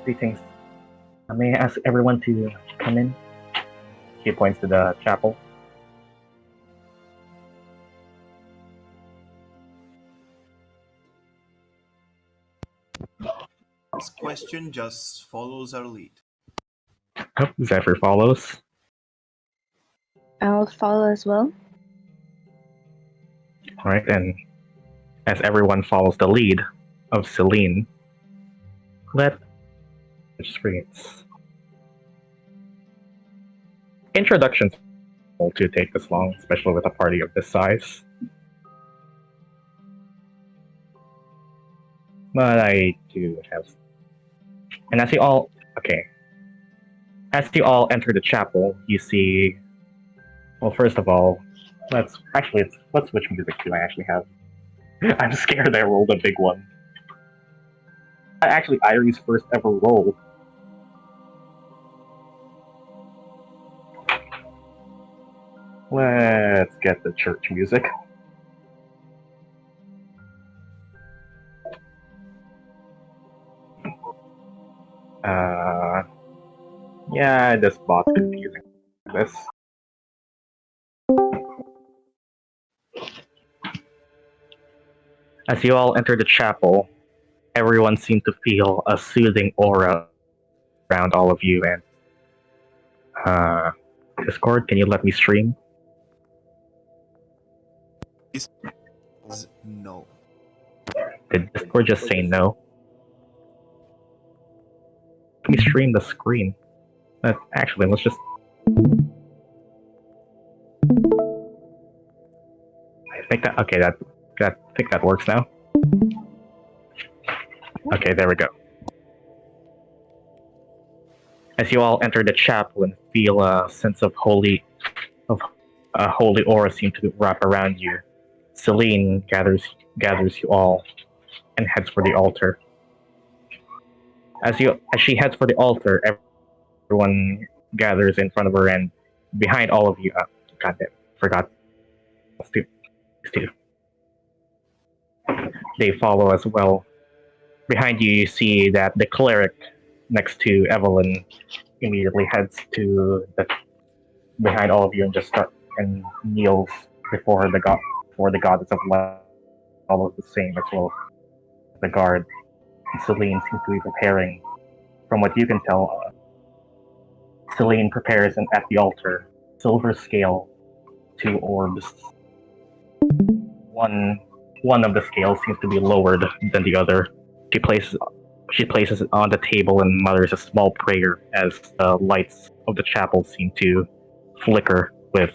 Greetings. May I ask everyone to come in? She points to the chapel. This question just follows our lead. Oh, Zephyr follows. I'll follow as well. Alright, and as everyone follows the lead of Celine, let screens. Introductions to take this long, especially with a party of this size. But I do have. And as you all enter the chapel, you see. Well, first of all, let's switch music too. I actually have. I'm scared I rolled a big one. Actually, Irie's first ever roll. Let's get the church music. Yeah, this bot's confusing. This. As you all enter the chapel, everyone seemed to feel a soothing aura around all of you, and Discord, can you let me stream? No. Did Discord just say no? Let me stream the screen. Actually, let's just. I think that okay. I think that works now. Okay, there we go. As you all enter the chapel and feel a sense of holy aura seem to wrap around you, Celine gathers you all and heads for the altar. As she heads for the altar, everyone gathers in front of her, and behind all of you, goddamn, forgot. They follow as well. Behind you, you see that the cleric next to Evelyn immediately heads to behind all of you and just kneels before the goddess of light, all of the same as well as the guard. Celine seems to be preparing. From what you can tell, Celine prepares at the altar silver scale, 2 orbs. One of the scales seems to be lowered than the other. She places it on the table and mutters a small prayer as the lights of the chapel seem to flicker with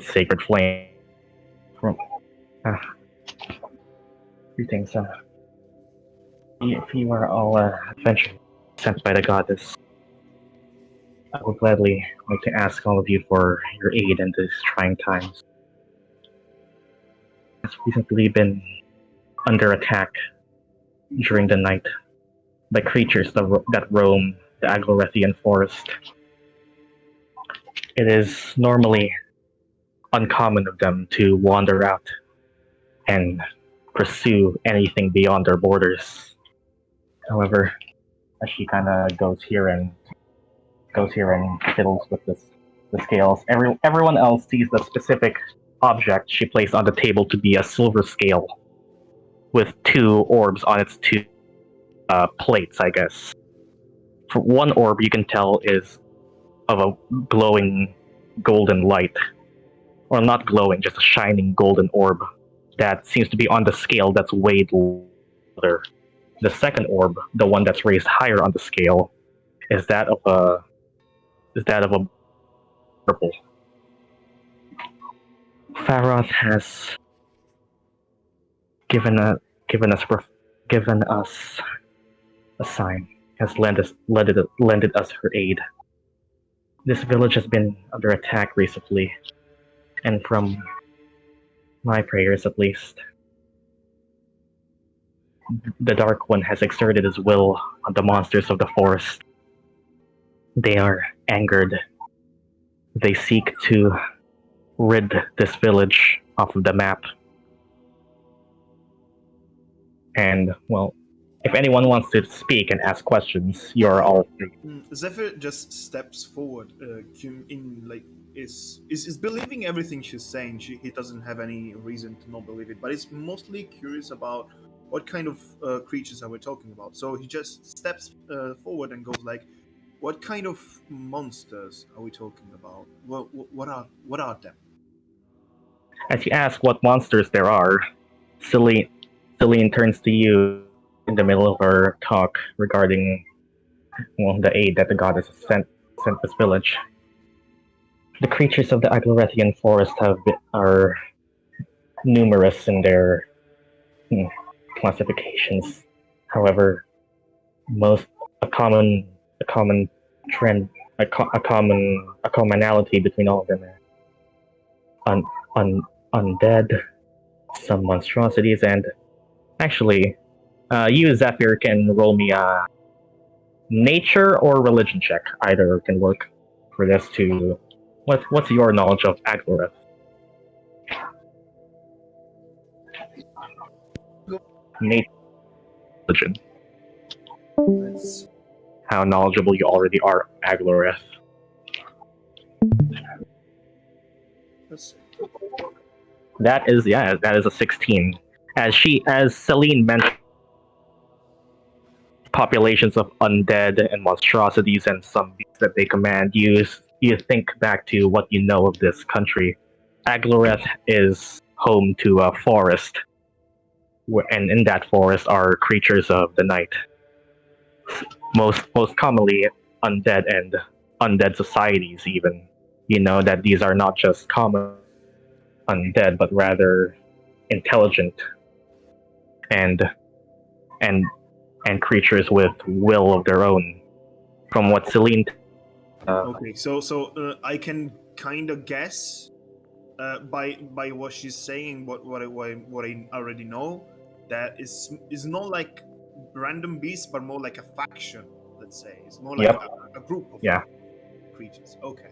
sacred flame. Greetings, if you are all adventurers sent by the goddess, I would gladly like to ask all of you for your aid in these trying times. It's recently been under attack during the night by creatures that roam the Aglorethian forest. It is normally uncommon of them to wander out and pursue anything beyond their borders. However, as she kind of goes here and fiddles with the scales, everyone else sees the specific object she placed on the table to be a silver scale with 2 orbs on its 2 plates, I guess. For one orb, you can tell is of a glowing golden light, or not glowing, just a shining golden orb that seems to be on the scale that's weighed lower. The second orb, the one that's raised higher on the scale, is that of a purple. Faroth has given us a sign, has lended us her aid. This village has been under attack recently, and from my prayers at least, the Dark One has exerted his will on the monsters of the forest. They are angered. They seek to rid this village off of the map. And, well, if anyone wants to speak and ask questions, you're all free. Zephyr just steps forward, is believing everything she's saying. He doesn't have any reason to not believe it, but is mostly curious about what kind of creatures are we talking about? So he just steps forward and goes like, what kind of monsters are we talking about? What are them? As you ask what monsters there are, Celine turns to you in the middle of her talk regarding the aid that the goddess sent this village. The creatures of the Aglorethian forest are numerous in their classifications. However, most a common trend a commonality between all of them are undead, some monstrosities, and actually, you Zephyr can roll me a nature or religion check. Either can work for this to. What's your knowledge of Aglorath? Nature, religion. Let's How knowledgeable you already are, Aglorath. see. That is a 16. As Celine mentioned, populations of undead and monstrosities and some beasts that they command, you think back to what you know of this country. Aglorath is home to a forest, and in that forest are creatures of the night. Most commonly undead and undead societies. Even you know that these are not just common undead, but rather intelligent and and creatures with will of their own. From what Celine, Okay, so I can kind of guess by what she's saying, what I already know, that is not like random beasts, but more like a faction. Let's say it's more like Yep. a group of Yeah. creatures. Okay.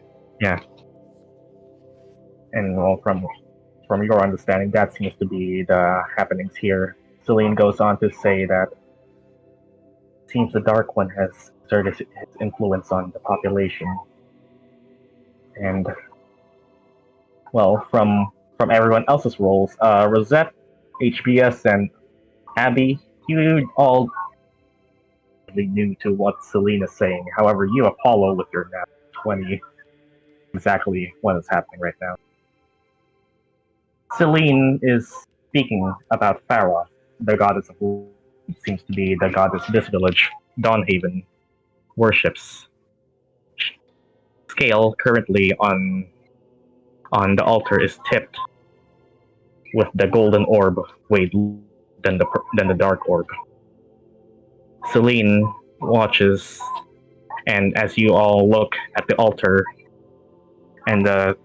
and well, from your understanding, that seems to be the happenings here. Celine goes on to say that it seems the Dark One has exerted his influence on the population, and well, from everyone else's roles, Rosette, HBS, and Abby, you all really new to what Celine is saying. However, you Apollo with your nat 20, exactly what is happening right now. Celine is speaking about Farah, the goddess of who seems to be the goddess this village, Dawnhaven, worships. Scale currently on the altar is tipped with the golden orb weighed than the dark orb. Celine watches, and as you all look at the altar, and the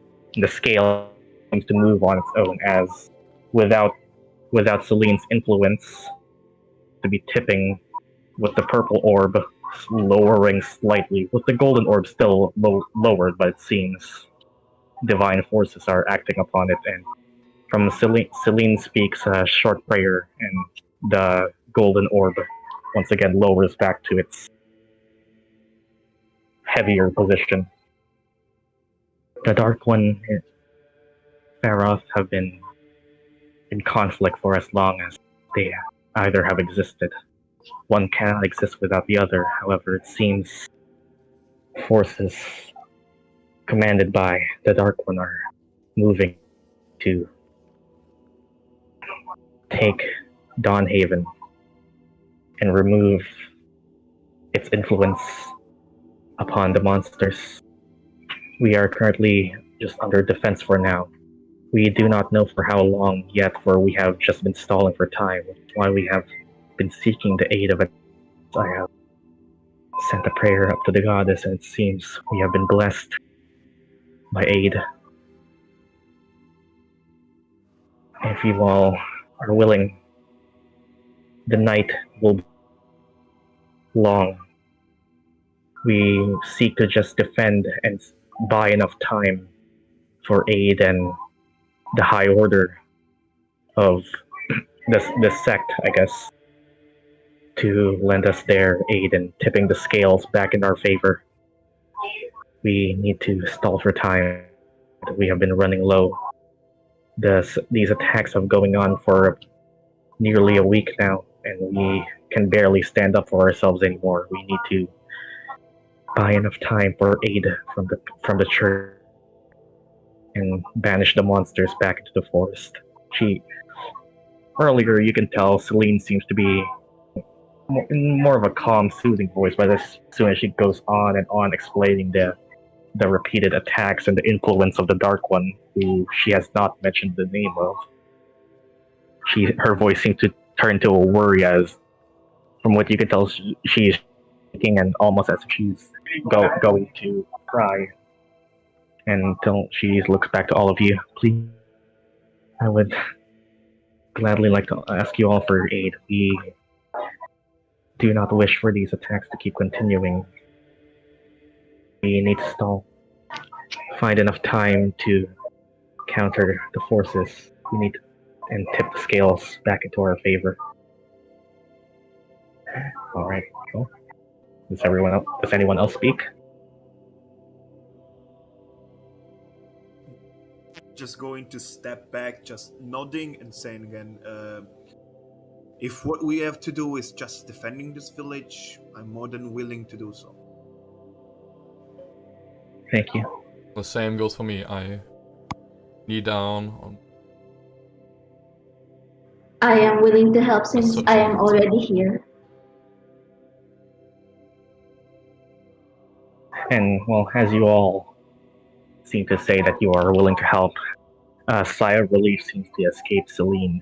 scale seems to move on its own, as without Celine's influence, to be tipping with the purple orb lowering slightly, with the golden orb still lowered, but it seems divine forces are acting upon it. And from Celine speaks a short prayer, and the golden orb once again lowers back to its heavier position. The Dark One and Faroth have been in conflict for as long as they either have existed. One cannot exist without the other. However, it seems forces commanded by the Dark One are moving to take Dawnhaven and remove its influence upon the monsters. We are currently just under defense for now. We do not know for how long yet, for we have just been stalling for time, which is why we have been seeking the aid of it. I have sent a prayer up to the goddess, and it seems we have been blessed by aid. If you all are willing, the night will be long. We seek to just defend and buy enough time for aid and the high order of this sect, I guess, to lend us their aid in tipping the scales back in our favor. We need to stall for time. We have been running low. These attacks have been going on for nearly a week now, and we can barely stand up for ourselves anymore. We need to buy enough time for aid from the church and banish the monsters back into the forest. She Earlier, you can tell Celine seems to be in more of a calm, soothing voice, but as soon as she goes on and on explaining the repeated attacks and the influence of the Dark One, who she has not mentioned the name of, her voice seems to turn to a worry as, from what you can tell, she's shaking and almost as if she's going to cry. Until she looks back to all of you, please, I would gladly like to ask you all for aid. We do not wish for these attacks to keep continuing. We need to find enough time to counter the forces. We need to and tip the scales back into our favor. All right. Cool. Does anyone else speak? Just going to step back, just nodding and saying again, if what we have to do is just defending this village, I'm more than willing to do so. Thank you. The same goes for me. I knee down on. I am willing to help since I am already here. And well, as you all seem to say that you are willing to help, a sigh of relief seems to escape Celine.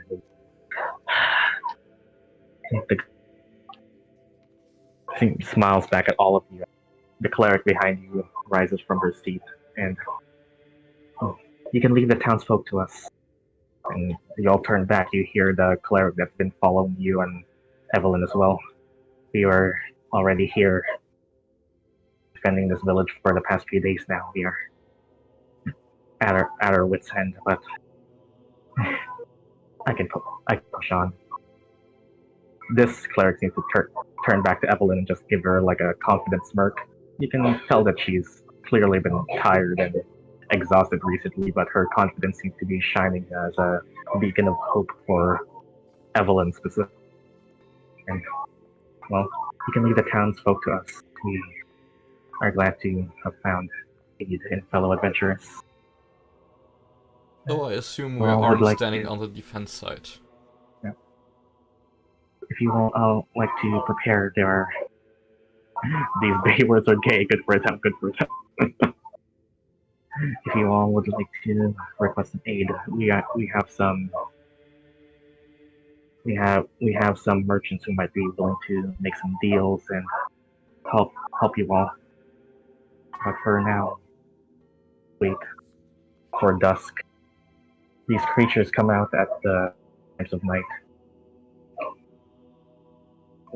She smiles back at all of you. The cleric behind you rises from her seat, and you can leave the townsfolk to us. And you all turn back. You hear the cleric that's been following you and Evelyn as well. We are already here defending this village for the past few days now. We are at our wits' end, but I can push on. This cleric seems to turn back to Evelyn and just give her like a confident smirk. You can tell that she's clearly been tired and exhausted recently, but her confidence seems to be shining as a beacon of hope for Evelyn specifically. And well, you can leave the townsfolk to us. We are glad to have found aid in fellow adventurers. So I assume we Well, I would are like standing to- on the defense side. If you all like to prepare, these bay words are gay. Good for them. Good for them. If you all would like to request some aid, we have some merchants who might be willing to make some deals and help you all. But for now, wait for dusk. These creatures come out at the times of night.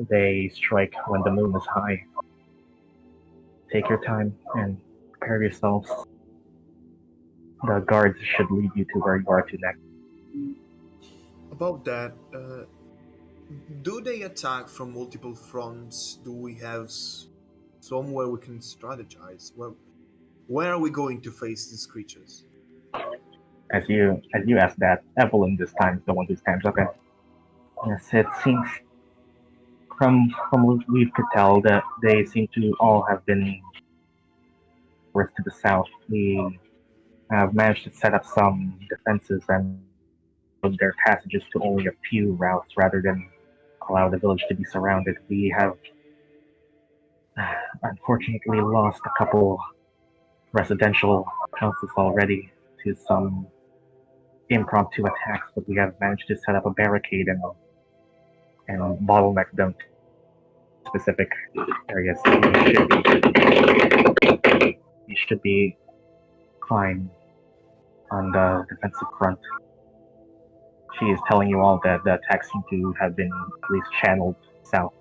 They strike when the moon is high. Take your time and prepare yourselves. The guards should lead you to where you are to next. About that, do they attack from multiple fronts? Do we have somewhere we can strategize? Where are we going to face these creatures? As you ask that, Evelyn this time is the one who stands. Okay. Yes, it seems from what we could tell that they seem to all have been towards to the south. We have managed to set up some defenses and their passages to only a few routes rather than allow the village to be surrounded. We have unfortunately lost a couple residential houses already to some impromptu attacks, but we have managed to set up a barricade and bottleneck them to specific areas. You should be fine on the defensive front. She is telling you all that the attacks seem to have been at least channeled south.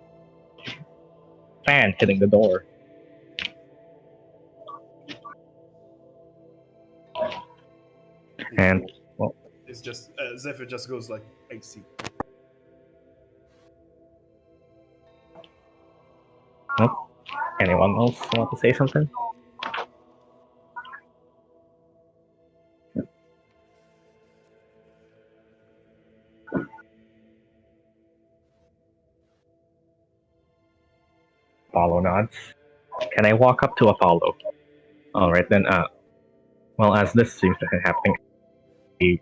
Fan hitting the door. And well, It's just Zephyr just goes like, I see. oh, anyone else want to say something? Apollo nods. Can I walk up to Apollo? Alright then, well, as this seems to be happening, he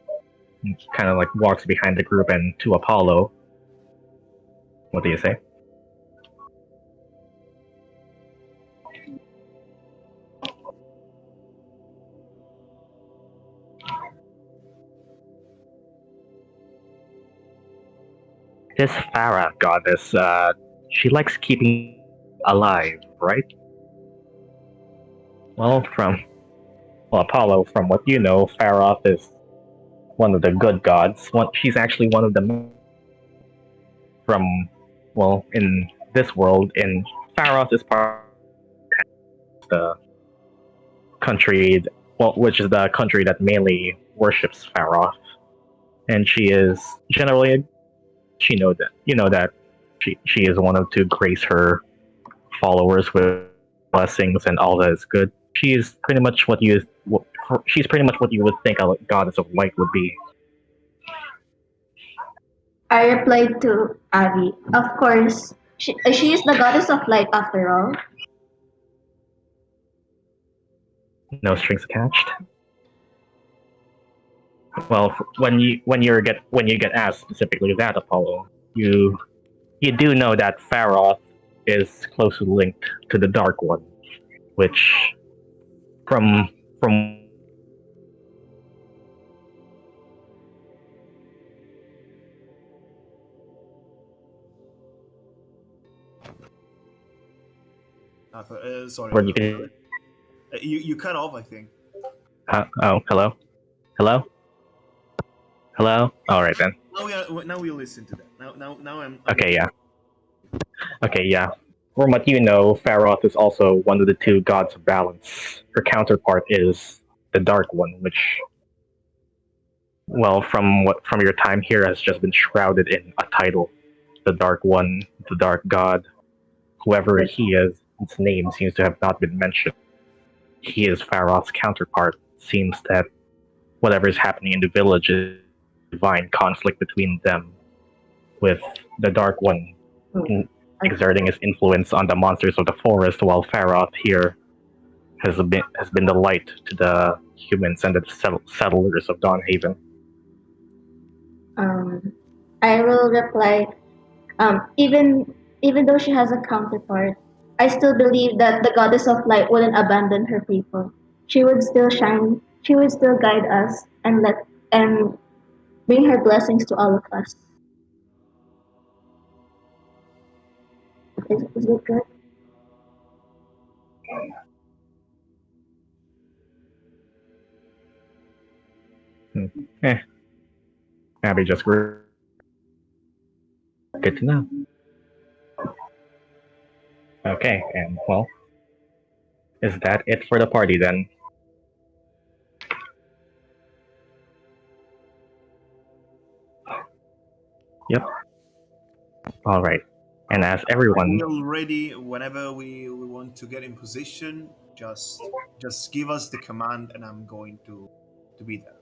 kind of like walks behind the group and to Apollo. What do you say? This Farah goddess, she likes keeping alive, right? Well, Apollo, from what you know, Farah is one of the good gods. She's actually one of the from, well, in this world, in Pharos is part of the country, well, which is the country that mainly worships Pharos, and she is generally, you know that she is one of to grace her followers with blessings and all that is good. She's pretty much what you would think a goddess of light would be. I replied to Abby, of course, she is the goddess of light after all. No strings attached. Well, when you get asked specifically that, Apollo, you do know that Pharos is closely linked to the Dark One, which from Sorry. where you can. You cut off, I think. Oh, hello. All right then. Now we listen to that. Now I'm Okay, yeah. Okay, yeah. From what you know, Pharos is also one of the two gods of balance. Her counterpart is the Dark One, which, well, from your time here, has just been shrouded in a title. The Dark One, the Dark God, whoever he is, his name seems to have not been mentioned. He is Pharos' counterpart. Seems that whatever is happening in the village is divine conflict between them, with the Dark One exerting his influence on the monsters of the forest, while Pharos here has been the light to the humans and the settlers of Dawnhaven. I will reply, even though she has a counterpart, I still believe that the goddess of light wouldn't abandon her people. She would still shine. She would still guide us and bring her blessings to all of us. Is it good? Abby just grew. Good to know. Okay, and well, is that it for the party then? Yep. All right. And as everyone, We're ready whenever we want to get in position. Just give us the command, and I'm going to be there.